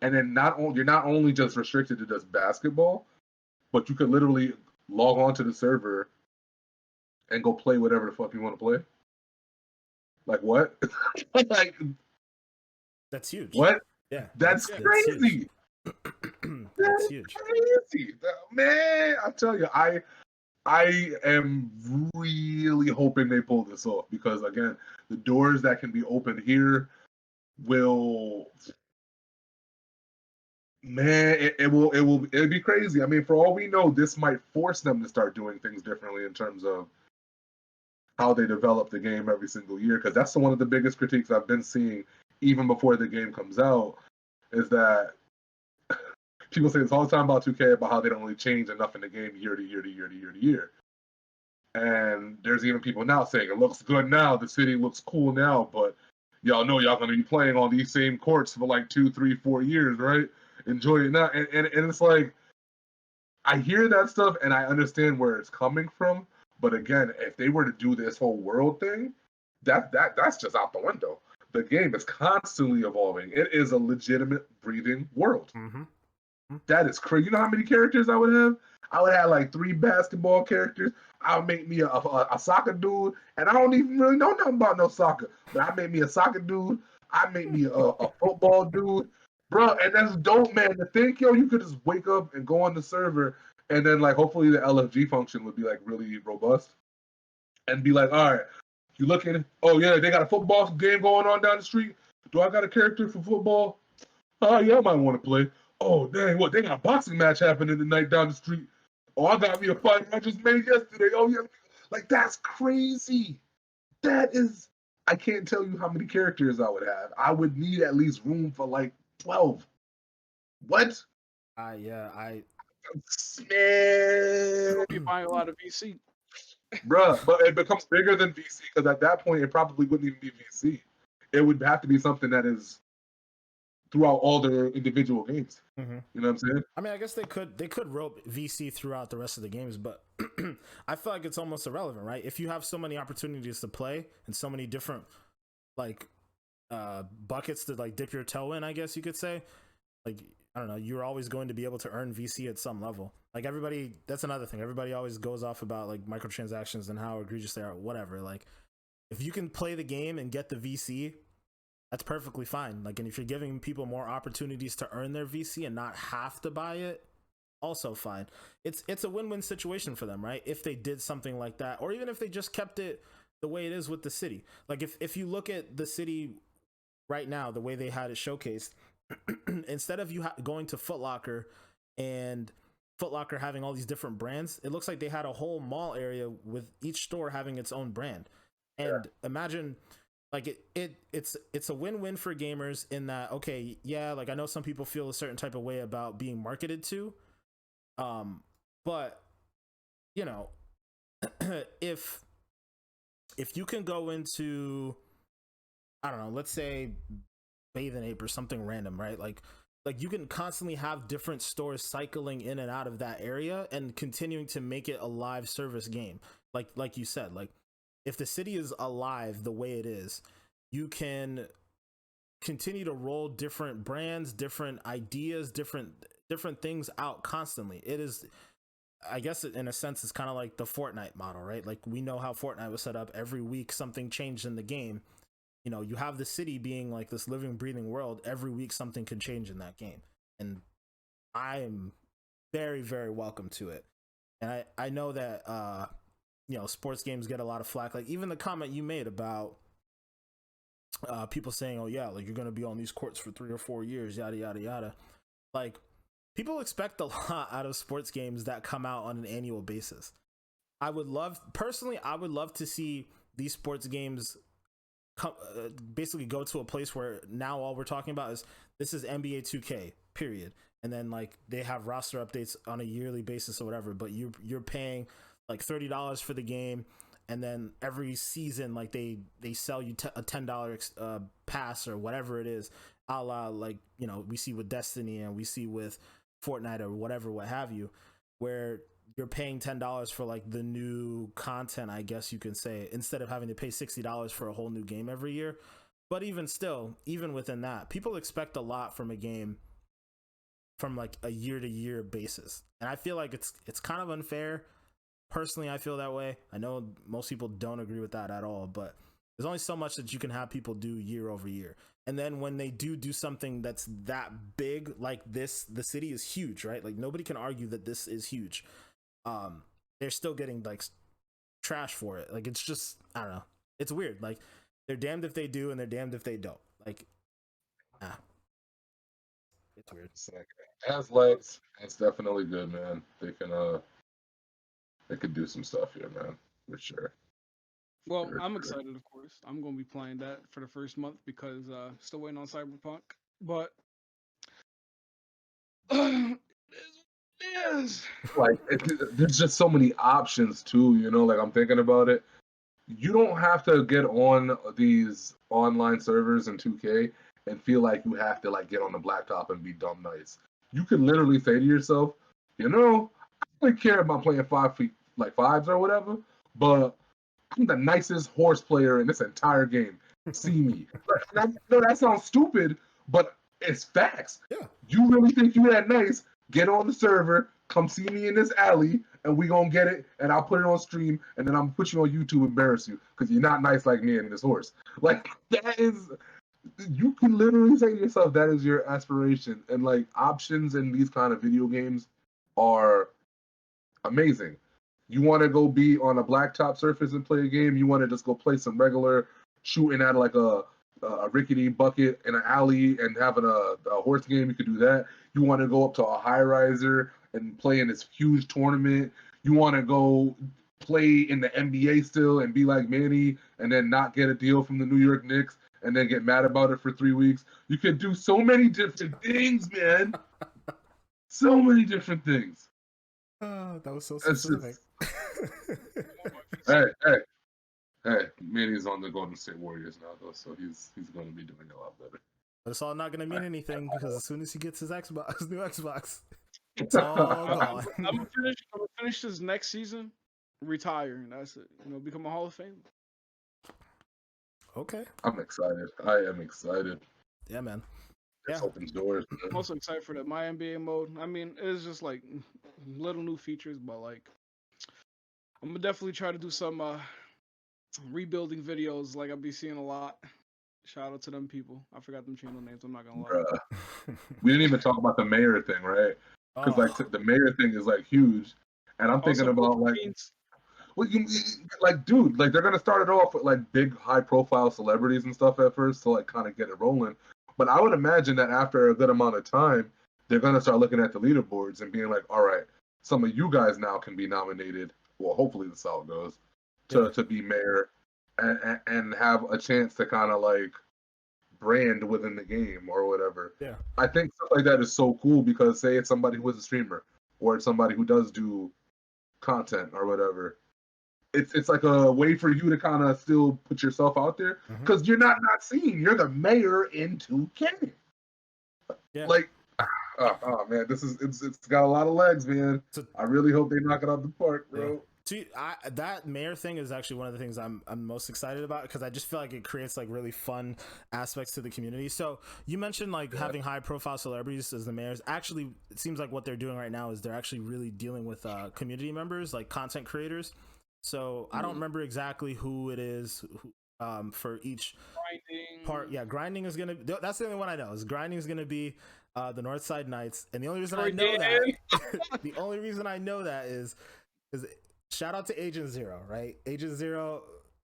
and then you're not only just restricted to just basketball, but you could literally log on to the server and go play whatever the fuck you want to play. Like what? Like That's huge. what? Yeah, That's crazy. That's huge. Crazy. Man, I tell you, I am really hoping they pull this off because again, the doors that can be opened here will, man, it'll be crazy. I mean, for all we know, this might force them to start doing things differently in terms of how they develop the game every single year. Because that's one of the biggest critiques I've been seeing even before the game comes out, is that people say this all the time about 2K about how they don't really change enough in the game year to year to year to year to year. And there's even people now saying it looks good now, the city looks cool now, but y'all know y'all gonna be playing on these same courts for like 2, 3, 4 years, right? Enjoy it now. And it's like, I hear that stuff and I understand where it's coming from, but again, if they were to do this whole world thing, that's just out the window. The game is constantly evolving. It is a legitimate breathing world. Mm-hmm. That is crazy. You know how many characters I would have? I would have like 3 basketball characters. I would make me a soccer dude, and I don't even really know nothing about no soccer. But I made me a soccer dude. I made me a football dude, bro. And that's dope, man. To think, yo, you could just wake up and go on the server, and then like hopefully the LFG function would be like really robust, and be like, all right, you looking? Oh yeah, they got a football game going on down the street. Do I got a character for football? Oh yeah, I might want to play. Oh dang, what they got a boxing match happening tonight down the street. Oh, I got me a fight I just made yesterday. Oh yeah, like that's crazy. That is, I can't tell you how many characters I would have. I would need at least room for like 12. What? Yeah, Man, Be buying a lot of VC. bruh, but it becomes bigger than VC because at that point it probably wouldn't even be VC. It would have to be something that is throughout all their individual games. Mm-hmm. You know what I'm saying? I mean, I guess they could rope VC throughout the rest of the games, but I feel like it's almost irrelevant, right? If you have so many opportunities to play and so many different like buckets to like dip your toe in, I guess you could say, like, I don't know, you're always going to be able to earn VC at some level. Like everybody, that's another thing. Everybody always goes off about like microtransactions and how egregious they are, whatever. Like if you can play the game and get the VC, that's perfectly fine. Like, and if you're giving people more opportunities to earn their VC and not have to buy it, also fine. It's a win-win situation for them, right? If they did something like that, or even if they just kept it the way it is with the city. Like if you look at the city right now, the way they had it showcased, instead of you going to Foot Locker and Foot Locker having all these different brands, it looks like they had a whole mall area with each store having its own brand. And imagine, like it's a win-win for gamers in that, okay, yeah, like I know some people feel a certain type of way about being marketed to, but you know, if you can go into, I don't know, let's say Bathing Ape or something random, right? Like you can constantly have different stores cycling in and out of that area and continuing to make it a live service game. Like you said, like if the city is alive the way it is, you can continue to roll different brands, different ideas, different things out constantly. It is, I guess in a sense, it's kind of like the Fortnite model, right? Like we know how Fortnite was set up. Every week something changed in the game. You know, you have the city being like this living, breathing world. Every week something could change in that game. And I am very, very welcome to it. And I know that, you know, sports games get a lot of flack. Like even the comment you made about people saying, oh yeah, like you're going to be on these courts for 3 or 4 years, yada, yada, yada. Like people expect a lot out of sports games that come out on an annual basis. I would love to see these sports games basically go to a place where now all we're talking about is this is NBA 2K, period. And then like they have roster updates on a yearly basis or whatever, but you're paying like $30 for the game, and then every season like they sell you a $10 pass or whatever it is, a la like, you know, we see with Destiny and we see with Fortnite or whatever, what have you, where you're paying $10 for like the new content, I guess you can say, instead of having to pay $60 for a whole new game every year. But even still, even within that, people expect a lot from a game from like a year to year basis. And I feel like it's kind of unfair. Personally, I feel that way. I know most people don't agree with that at all, but there's only so much that you can have people do year over year. And then when they do something that's that big like this, the city is huge, right? Like nobody can argue that this is huge. They're still getting like trash for it. Like it's just, I don't know. It's weird. Like they're damned if they do and they're damned if they don't. Like, it's weird. It's like, it has legs. It's definitely good, man. They could do some stuff here, man, for sure. Well, I'm excited, of course. I'm going to be playing that for the first month because still waiting on Cyberpunk. But it is. Like, there's just so many options too. You know, like I'm thinking about it. You don't have to get on these online servers in 2K and feel like you have to like get on the blacktop and be dumb nice. You can literally say to yourself, you know, I don't really care about playing 5 feet like fives or whatever, but I'm the nicest horse player in this entire game. See me. No, that sounds stupid, but it's facts. Yeah. You really think you that nice? Get on the server, come see me in this alley, and we gonna get it, and I'll put it on stream, and then I'm gonna put you on YouTube, embarrass you, because you're not nice like me and this horse. Like, that is, you can literally say to yourself, that is your aspiration. And like, options in these kind of video games are amazing. You want to go be on a blacktop surface and play a game, you want to just go play some regular shooting at like a rickety bucket in an alley and having a horse game, you could do that. You want to go up to a high riser and play in this huge tournament. You want to go play in the NBA still and be like Manny and then not get a deal from the New York Knicks and then get mad about it for 3 weeks. You could do so many different things, man. So many different things. That was so specific. Hey, Manny's on the Golden State Warriors now, though, so he's going to be doing a lot better. But it's all not going to mean anything because as soon as he gets his Xbox, his new Xbox, it's all gone. I'm gonna finish this next season, retire, and that's it. You know, become a Hall of Famer. Okay. I'm excited. I am excited. Yeah, man. This opens doors. I'm also excited for that My NBA mode. I mean, it's just like little new features, but like I'm gonna definitely try to do some rebuilding videos like I'll be seeing a lot. Shout out to them people. I forgot them channel names. I'm not gonna lie. Bruh. We didn't even talk about the mayor thing, right? Because like the mayor thing is like huge, and I'm thinking about like, well, like, dude, like they're gonna start it off with like big, high-profile celebrities and stuff at first to like kind of get it rolling. But I would imagine that after a good amount of time, they're gonna start looking at the leaderboards and being like, all right, some of you guys now can be nominated. Well, hopefully that's how it goes to be mayor and have a chance to kind of like brand within the game or whatever. Yeah. I think stuff like that is so cool because say it's somebody who is a streamer or it's somebody who does do content or whatever. It's like a way for you to kind of still put yourself out there because you're not seen. You're the mayor in 2K. Yeah. Like, oh man, it's got a lot of legs, man. I really hope they knock it out the park, bro. Yeah. That mayor thing is actually one of the things I'm most excited about because I just feel like it creates like really fun aspects to the community. So you mentioned like having high profile celebrities as the mayors. Actually, it seems like what they're doing right now is they're actually really dealing with community members, like content creators. So I don't remember exactly who it is for each part. Yeah, grinding is gonna. That's the only one I know. Is grinding is gonna be the Northside Knights, and the only reason I know that, the only reason I know that is shout out to Agent Zero, right? Agent Zero,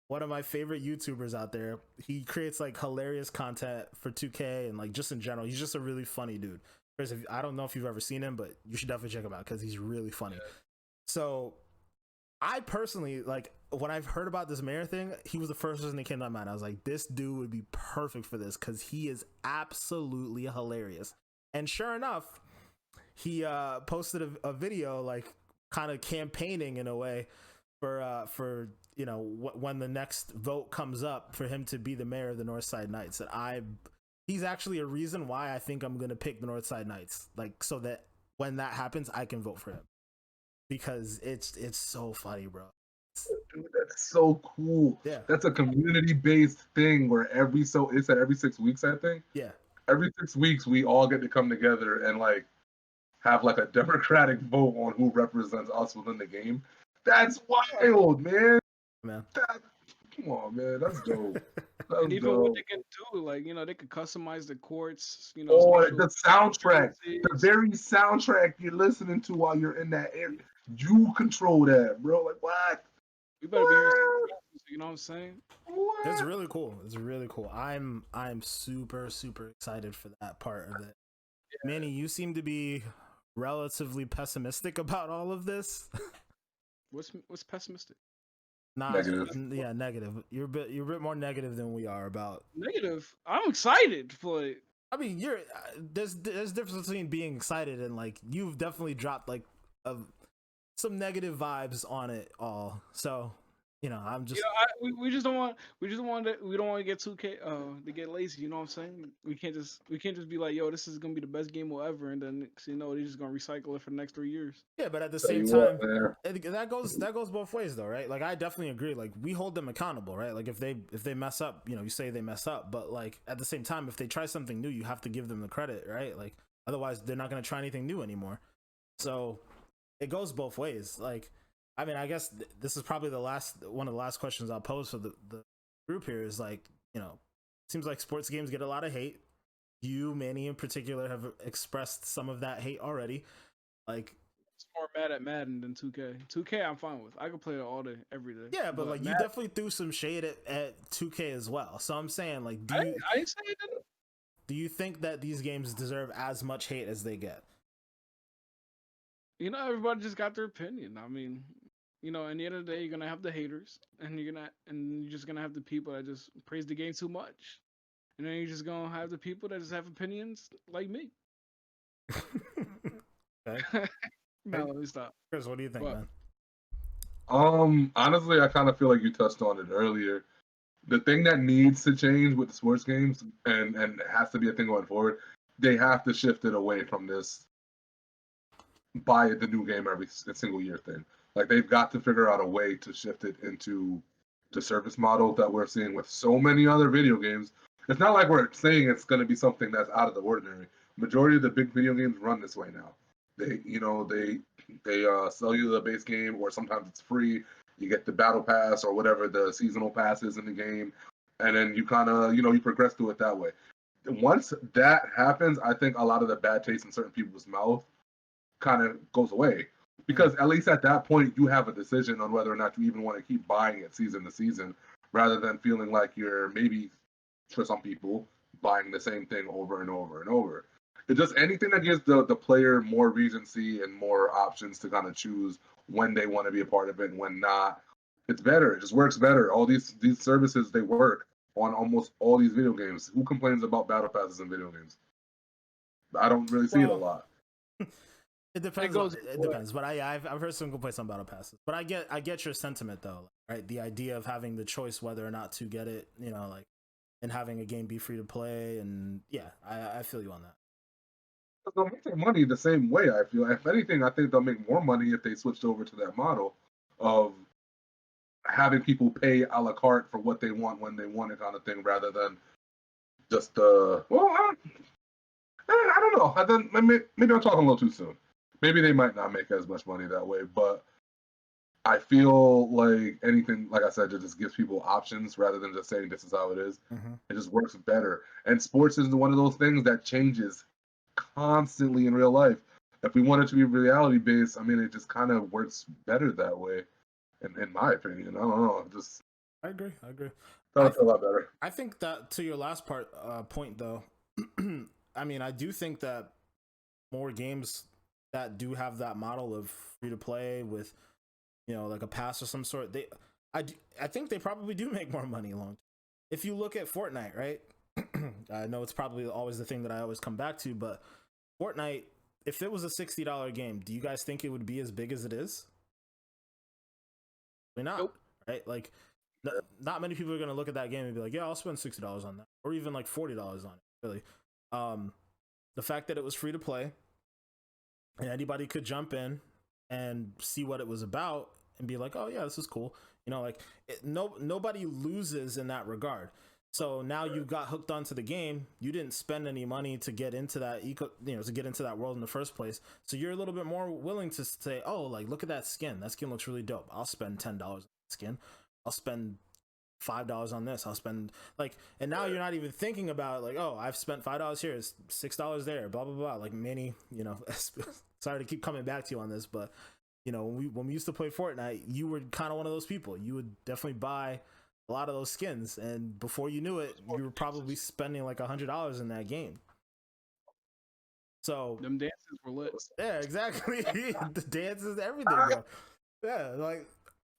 one of my favorite YouTubers out there. He creates like hilarious content for 2K and like just in general. He's just a really funny dude. I don't know if you've ever seen him, but you should definitely check him out because he's really funny. So I personally, like, when I've heard about this mayor thing, he was the first person that came to my mind. I was like, this dude would be perfect for this because he is absolutely hilarious. And sure enough, he posted a video, like, kind of campaigning in a way for you know, when the next vote comes up for him to be the mayor of the Northside Knights. And he's actually a reason why I think I'm going to pick the Northside Knights, like, so that when that happens, I can vote for him. Because it's so funny, bro. Dude, that's so cool. Yeah, that's a community-based thing where it's at every 6 weeks, I think. Yeah, every 6 weeks we all get to come together and like have like a democratic vote on who represents us within the game. That's wild, man. Man. Come on, man. That's dope. And That's even dope. what they can do, like, they could customize the courts, Oh, special the soundtrack, the experiences. very soundtrack you're listening to while you're in that area, you control that, bro. Like what? We better be hearing some music, you know what I'm saying? What? It's really cool. It's really cool. I'm super excited for that part of it. Yeah. Manny, you seem to be relatively pessimistic about all of this. What's pessimistic? Nah, negative. Yeah, negative. You're a bit more negative than we are about. Negative. I'm excited for it. I mean, there's a difference between being excited and like you've definitely dropped like some negative vibes on it all. So I'm just we don't want to get 2K to get lazy. You know what I'm saying? We can't just be like, yo, this is gonna be the best game we'll ever, and then they're just gonna recycle it for the next 3 years. Yeah, but at the same time, that goes both ways though, right? Like I definitely agree. Like we hold them accountable, right? Like if they mess up, you say they mess up, but like at the same time, if they try something new, you have to give them the credit, right? Like otherwise, they're not gonna try anything new anymore. So it goes both ways. Like. I mean, I guess this is probably one of the last questions I'll pose for the group here is like, seems like sports games get a lot of hate. You, Manny in particular, have expressed some of that hate already. Like, it's more mad at Madden than 2K. 2K, I'm fine with. I can play it all day, every day. Yeah, but like Madden, you definitely threw some shade at 2K as well. So I'm saying, like, I didn't say it didn't. Do you think that these games deserve as much hate as they get? Everybody just got their opinion. I mean, in the end of the day, you're gonna have the haters, and you're just gonna have the people that just praise the game too much, and then you're just gonna have the people that just have opinions like me. Okay. No, let me stop. Chris, what do you think, man? Honestly, I kind of feel like you touched on it earlier. The thing that needs to change with the sports games, and has to be a thing going forward, they have to shift it away from this buy the new game every single year thing. Like they've got to figure out a way to shift it into the service model that we're seeing with so many other video games. It's not like we're saying it's going to be something that's out of the ordinary. Majority of the big video games run this way now. They sell you the base game, or sometimes it's free. You get the battle pass or whatever the seasonal pass is in the game, and then you kind of you progress through it that way. Once that happens, I think a lot of the bad taste in certain people's mouth kind of goes away, because at least at that point you have a decision on whether or not you even want to keep buying it season to season, rather than feeling like you're maybe, for some people, buying the same thing over and over and over. It's just anything that gives the player more recency and more options to kind of choose when they want to be a part of it and when not. It's better. It just works better. All these services, they work on almost all these video games. Who complains about battle passes in video games? I don't really see it a lot. It depends. It depends, but I've heard some complaints on battle passes. But I get your sentiment though, right? The idea of having the choice whether or not to get it, and having a game be free to play, and yeah, I feel you on that. They'll make their money the same way. I feel. If anything, I think they'll make more money if they switched over to that model of having people pay a la carte for what they want when they want it, kind of thing, rather than just I don't know. Maybe I'm talking a little too soon. Maybe they might not make as much money that way, but I feel like anything, like I said, it just gives people options rather than just saying this is how it is. Mm-hmm. It just works better. And sports is one of those things that changes constantly in real life. If we want it to be reality based, I mean, it just kind of works better that way, in my opinion. I don't know. I agree. That's a lot better. I think that to your last point though, I mean, I do think that more games that do have that model of free to play with, like a pass or some sort, I think they probably do make more money long. If you look at Fortnite, right? I know it's probably always the thing that I always come back to, but Fortnite, if it was a $60 game, do you guys think it would be as big as it is? Probably not. Nope. Right? Like, not many people are going to look at that game and be like, yeah, I'll spend $60 on that, or even like $40 on it. Really, the fact that it was free to play and anybody could jump in and see what it was about and be like, oh yeah, this is cool. Nobody loses in that regard. So now you got hooked onto the game. You didn't spend any money to get into that to get into that world in the first place. So you're a little bit more willing to say, "Oh, like look at that skin. That skin looks really dope. I'll spend $10 on that skin. I'll spend $5 on this. I'll spend like." And now you're not even thinking about like, "Oh, I've spent $5 here. It's $6 there. Blah blah blah." Like many, sorry to keep coming back to you on this, but when we used to play Fortnite, you were kind of one of those people. You would definitely buy a lot of those skins, and before you knew it, you were probably spending like $100 in that game. So them dances were lit. yeah, exactly. The dances, everything, bro. Yeah, like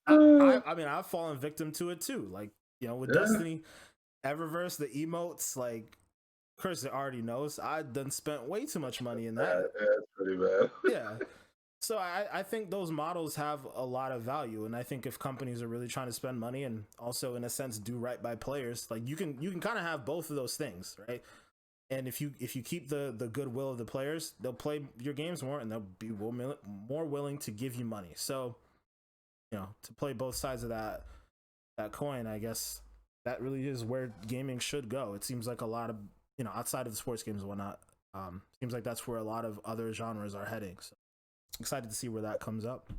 I mean, I've fallen victim to it too. Like with Destiny, Eververse, the emotes, like Chris already knows, I done spent way too much money in that. Yeah, it's pretty bad. Yeah. So I think those models have a lot of value, and I think if companies are really trying to spend money and also in a sense do right by players, like you can kind of have both of those things, right? And if you keep the goodwill of the players, they'll play your games more and they'll be more willing to give you money. So to play both sides of that coin, I guess that really is where gaming should go. It seems like a lot of outside of the sports games and whatnot, seems like that's where a lot of other genres are heading. So excited to see where that comes up.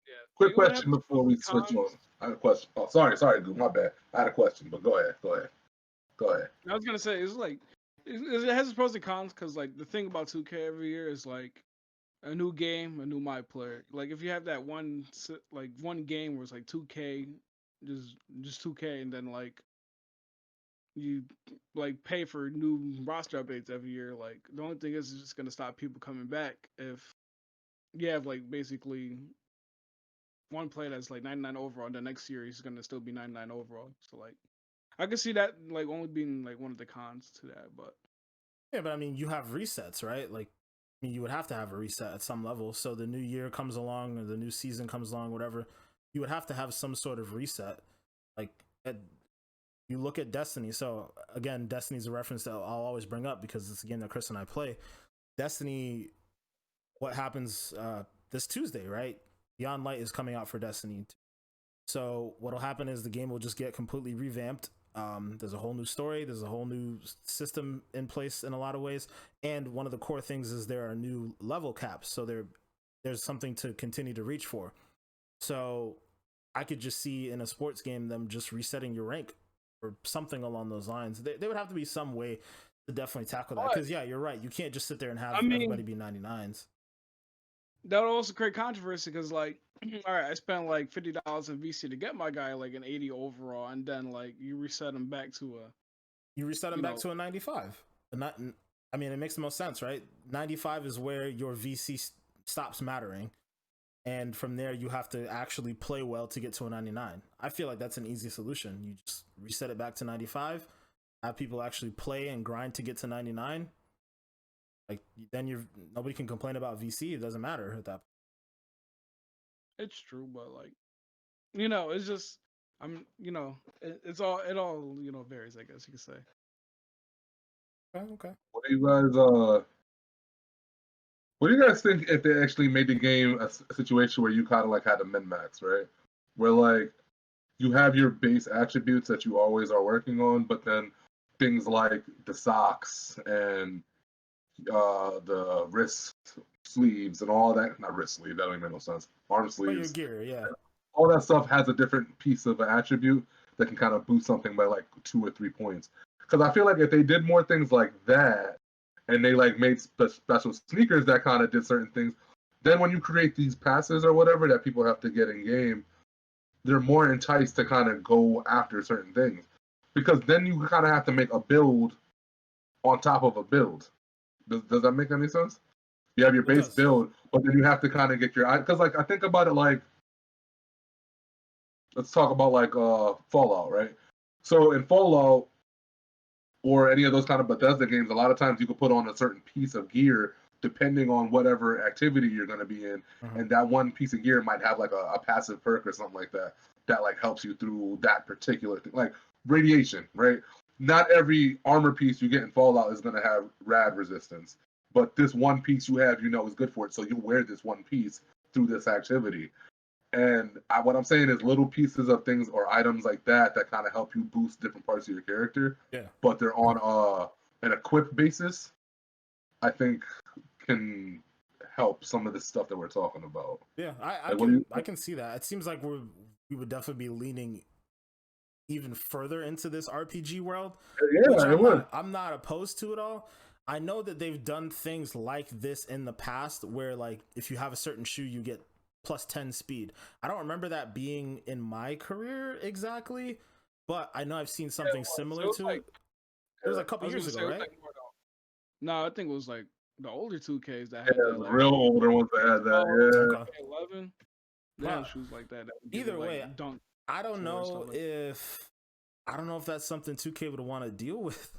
Yeah. Quick question before we switch on. I had a question. Oh, sorry, Goo, my bad. I had a question, but go ahead. I was gonna say it's like it has its pros and cons because like the thing about 2K every year is like a new game, a new my player. Like if you have that one game where it's like 2K, just 2K, and then like you like pay for new roster updates every year. Like the only thing is it's just gonna stop people coming back if you have like basically one player that's like 99 overall, and the next series is gonna still be 99 overall. So like I can see that like only being like one of the cons to that, but yeah, but I mean you have resets, right? Like I mean you would have to have a reset at some level. So the new year comes along or the new season comes along, whatever, you would have to have some sort of reset. Like you look at Destiny. So again, Destiny's a reference that I'll always bring up because it's a game that Chris and I play. Destiny, what happens this Tuesday, right? Beyond Light is coming out for Destiny. So what'll happen is the game will just get completely revamped. There's a whole new story. There's a whole new system in place in a lot of ways. And one of the core things is there are new level caps. So there's something to continue to reach for. So I could just see in a sports game them just resetting your rank or something along those lines. There would have to be some way to definitely tackle that. Because yeah, you're right. You can't just sit there and have everybody be 99s. That would also create controversy because, like, all right, I spent like $50 in VC to get my guy like an 80 overall, and then like you reset him back to a 95. I mean, it makes the most sense, right? 95 is where your VC stops mattering, and from there you have to actually play well to get to a 99. I feel like that's an easy solution. You just reset it back to 95, have people actually play and grind to get to 99. Like then nobody can complain about VC. It doesn't matter at that point. It's true, but like, it's just it all varies. I guess you could say. Okay. What do you guys think if they actually made the game a situation where you kind of like had a min-max, right? Where like you have your base attributes that you always are working on, but then things like the socks and the wrist sleeves and all that. Not wrist sleeve, that don't even make no sense. Arm sleeves. But your gear, yeah. All that stuff has a different piece of an attribute that can kind of boost something by like 2 or 3 points. Because I feel like if they did more things like that, and they like made special sneakers that kind of did certain things, then when you create these passes or whatever that people have to get in game, they're more enticed to kind of go after certain things. Because then you kind of have to make a build on top of a build. Does that make any sense? You have your base build, but then you have to kind of get your, because like I think about it like, let's talk about like Fallout, right? So in Fallout or any of those kind of Bethesda games, a lot of times you can put on a certain piece of gear depending on whatever activity you're going to be in, and that one piece of gear might have like a passive perk or something like that like helps you through that particular thing, like radiation, right? Not every armor piece you get in Fallout is going to have rad resistance, but this one piece you have, is good for it, so you wear this one piece through this activity. And what I'm saying is little pieces of things or items like that kind of help you boost different parts of your character. Yeah. But they're on an equip basis, I think can help some of the stuff that we're talking about. Yeah, I can see that. It seems like we would definitely be leaning even further into this RPG world, which I'm not opposed to at all. I know that they've done things like this in the past where like if you have a certain shoe you get plus 10 speed. I don't remember that being in my career exactly, but I know I've seen something similar to it. It was a couple years ago, right? No, I think it was like the older 2Ks that had that. Like, real older ones that had that. Okay. 11. They had shoes like that. Either way, dunk. I don't know if that's something 2K would want to deal with.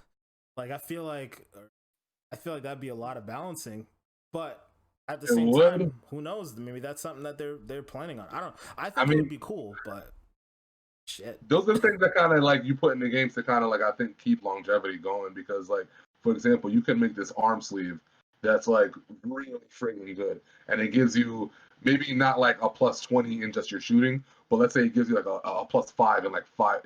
Like I feel like that'd be a lot of balancing, but at the same time, who knows? Maybe that's something that they're planning on. I think it would be cool, but shit. Those are the things that kind of like you put in the games to kind of like I think keep longevity going because like for example, you can make this arm sleeve that's like really freaking good, and it gives you maybe not like a plus 20 in just your shooting, but let's say it gives you like a plus 5 in like five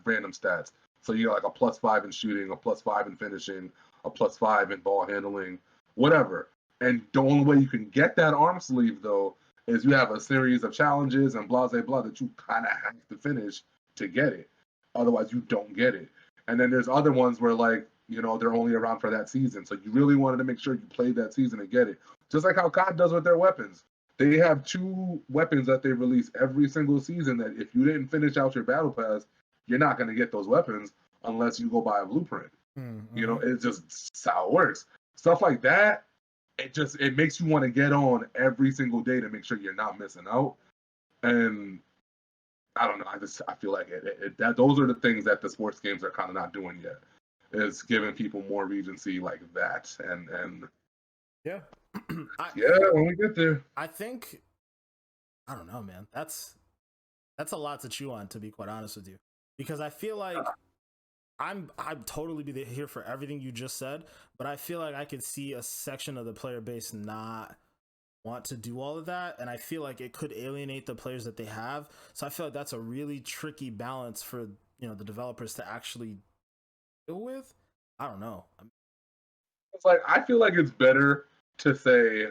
random stats. So you got like a plus 5 in shooting, a plus 5 in finishing, a plus 5 in ball handling, whatever. And the only way you can get that arm sleeve though is you have a series of challenges and blah blah blah that you kind of have to finish to get it. Otherwise, you don't get it. And then there's other ones where like they're only around for that season, so you really wanted to make sure you played that season to get it. Just like how COD does with their weapons. They have 2 weapons that they release every single season that if you didn't finish out your battle pass, you're not going to get those weapons unless you go buy a blueprint. Mm-hmm. It's just how it works. Stuff like that, it makes you want to get on every single day to make sure you're not missing out. And I don't know. I feel like that those are the things that the sports games are kind of not doing yet. Is giving people more regency like that, and yeah, when we get there, I think I don't know, man. That's a lot to chew on, to be quite honest with you, because I feel like I'm totally be here for everything you just said, but I feel like I could see a section of the player base not want to do all of that, and I feel like it could alienate the players that they have. So I feel like that's a really tricky balance for the developers to actually deal with. I don't know. It's like I feel like it's better to say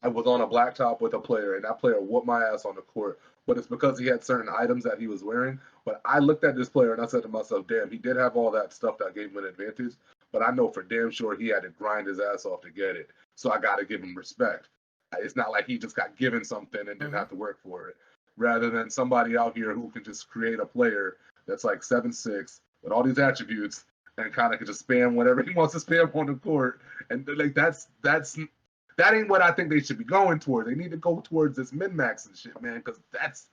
I was on a blacktop with a player and that player whooped my ass on the court, but it's because he had certain items that he was wearing. But I looked at this player and I said to myself, damn, he did have all that stuff that gave him an advantage, but I know for damn sure he had to grind his ass off to get it. So I got to give him respect. It's not like he just got given something and didn't have to work for it. Rather than somebody out here who can just create a player that's like 7'6" with all these attributes and kind of can just spam whatever he wants to spam on the court. And like that ain't what I think they should be going toward. They need to go towards this min-max and shit, man, because that's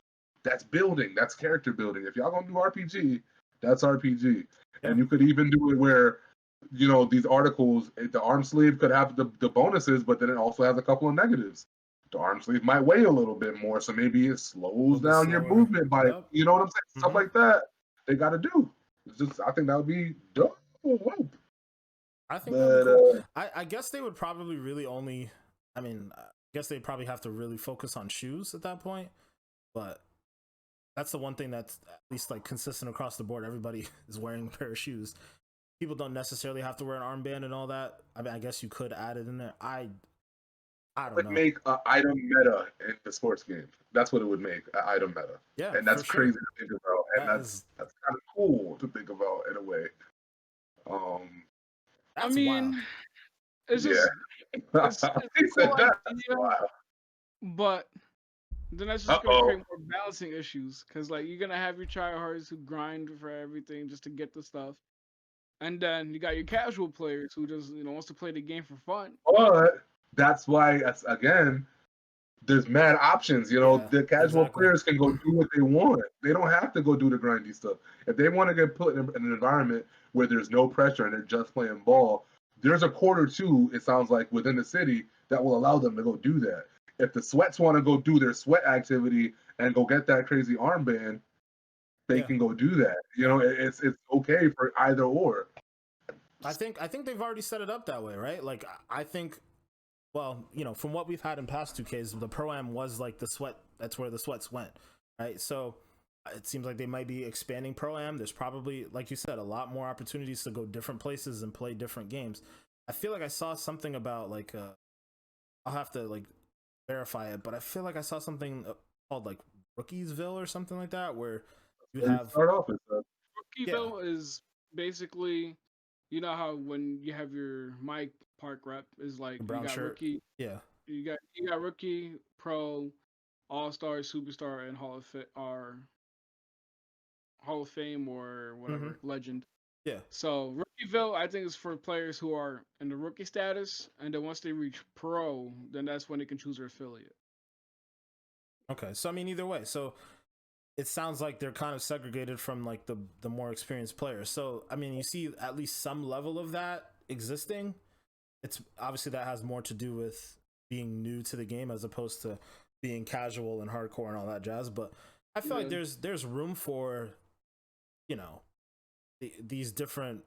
building. That's character building. If y'all gonna do RPG, that's RPG. Yeah. And you could even do it where, these articles, the arm sleeve could have the bonuses, but then it also has a couple of negatives. The arm sleeve might weigh a little bit more, so maybe it slows down your movement by, you know what I'm saying? Mm-hmm. Stuff like that they got to do. I think that would be dope. I think that'd be cool. I guess they would probably really only. I guess they'd probably have to really focus on shoes at that point. But that's the one thing that's at least like consistent across the board. Everybody is wearing a pair of shoes. People don't necessarily have to wear an armband and all that. I guess you could add it in there. I don't know. It would make an item meta in the sports game. That's what it would make, an item meta. Yeah, and that's crazy to think about. And that's kind of cool to think about in a way. Wild. It's just it's a cool idea, but then that's just gonna create more balancing issues because like you're gonna have your tryhards who grind for everything just to get the stuff, and then you got your casual players who just wants to play the game for fun. But that's why again, there's mad options. The casual players can go do what they want. They don't have to go do the grindy stuff. If they want to get put in an environment where there's no pressure and they're just playing ball, there's a court or two, it sounds like, within the city that will allow them to go do that. If the sweats want to go do their sweat activity and go get that crazy armband, they can go do that. It's okay for either or. I think they've already set it up that way, right? Like I think well, from what we've had in past 2Ks, the Pro-Am was like the sweat. That's where the sweats went, right? So it seems like they might be expanding Pro-Am. There's probably, like you said, a lot more opportunities to go different places and play different games. I feel like I saw something about like I'll have to like verify it, but I feel like I saw something called like Rookiesville or something like that, where you have Start off with Rookieville is basically, you know how when you have your mic park rep is like you brown got shirt. rookie, Yeah. you got rookie, pro, all star, superstar, and Hall of Fame or whatever legend. Yeah. So Rookieville, I think, is for players who are in the rookie status, and then once they reach pro, then that's when they can choose their affiliate. Okay. So I mean, either way, so it sounds like they're kind of segregated from like the more experienced players. So I mean, you see at least some level of that existing. It's obviously that has more to do with being new to the game as opposed to being casual and hardcore and all that jazz. But I feel like there's room for, these different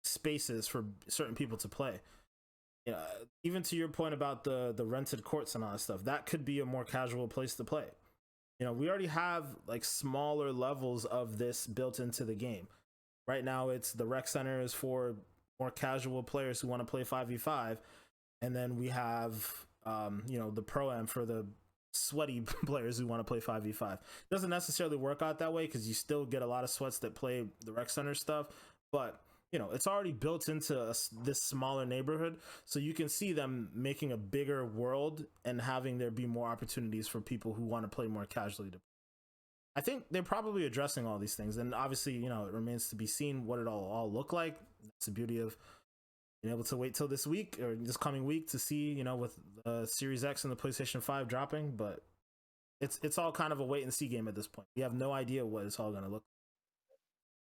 spaces for certain people to play. Even to your point about the rented courts and all that stuff, that could be a more casual place to play. We already have like smaller levels of this built into the game. Right now, it's the rec center is for more casual players who want to play 5v5, and then we have the Pro-Am for the sweaty players who want to play 5v5. It doesn't necessarily work out that way because you still get a lot of sweats that play the rec center stuff, but it's already built into this smaller neighborhood, so you can see them making a bigger world and having there be more opportunities for people who want to play more casually. I think they're probably addressing all these things, and obviously, it remains to be seen what it all look like. That's the beauty of being able to wait till this week or this coming week to see, with the Series X and the PlayStation 5 dropping. But it's all kind of a wait and see game at this point. We have no idea what it's all going to look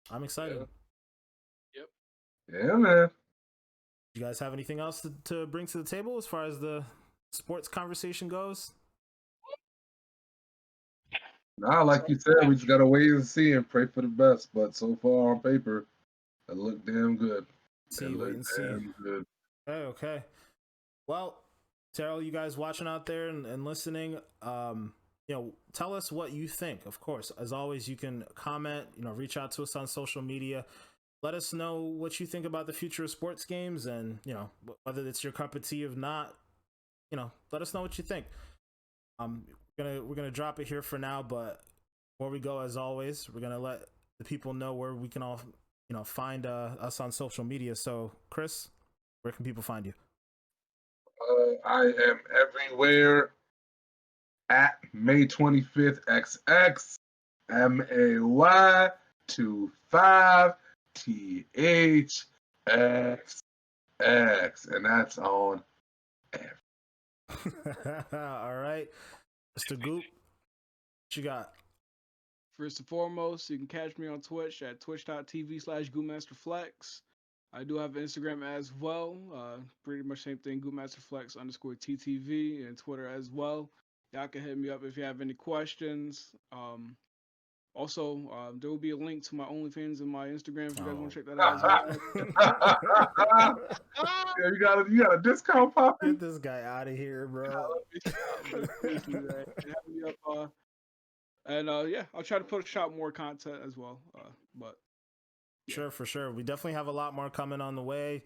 like. I'm excited. Yeah, man. You guys have anything else to bring to the table as far as the sports conversation goes? Nah, like you said, we just gotta wait and see and pray for the best. But so far on paper, it looked damn good. Wait and see. Good. Okay. Well, Terrell, you guys watching out there and listening, tell us what you think. Of course, as always, you can comment, reach out to us on social media. Let us know what you think about the future of sports games, and whether it's your cup of tea or not. Let us know what you think. We're gonna drop it here for now, but before we go, as always, we're gonna let the people know where we can all find us on social media. So, Chris, where can people find you? I am everywhere at May 25th XX MAY25THXX, and that's on All right, Mr. Goop, what you got? First and foremost, you can catch me on Twitch at twitch.tv/GoopMasterFlex. I do have Instagram as well. Pretty much same thing, GoopMasterFlex_TTV, and Twitter as well. Y'all can hit me up if you have any questions. Also, there will be a link to my OnlyFans and my Instagram if you guys want to check that out as well. Yeah, you got a discount popping? Get this guy out of here, bro. Thank you, man. I'll try to push out more content as well. But yeah. Sure, for sure. We definitely have a lot more coming on the way,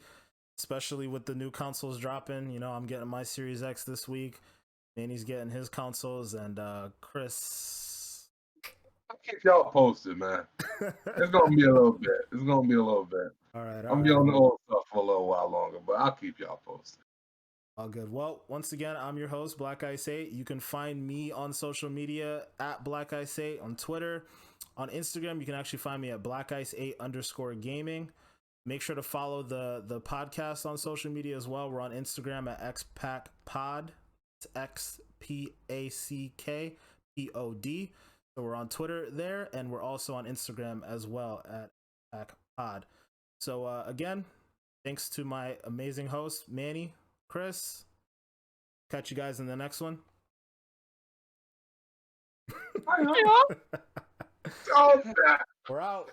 especially with the new consoles dropping. I'm getting my Series X this week. Manny's getting his consoles, and Chris. I'll keep y'all posted, man. It's gonna be a little bit. All right. I'm gonna be on the old stuff for a little while longer, but I'll keep y'all posted. All good. Well, once again, I'm your host, Black Ice 8. You can find me on social media at Black Ice 8 on Twitter. On Instagram, you can actually find me at blackice8_gaming. Make sure to follow the podcast on social media as well. We're on Instagram at xpackpod. It's XPACKPOD. So we're on Twitter there, and we're also on Instagram as well at xpackpod. So again, thanks to my amazing hosts, Manny, Chris. Catch you guys in the next one. We're out.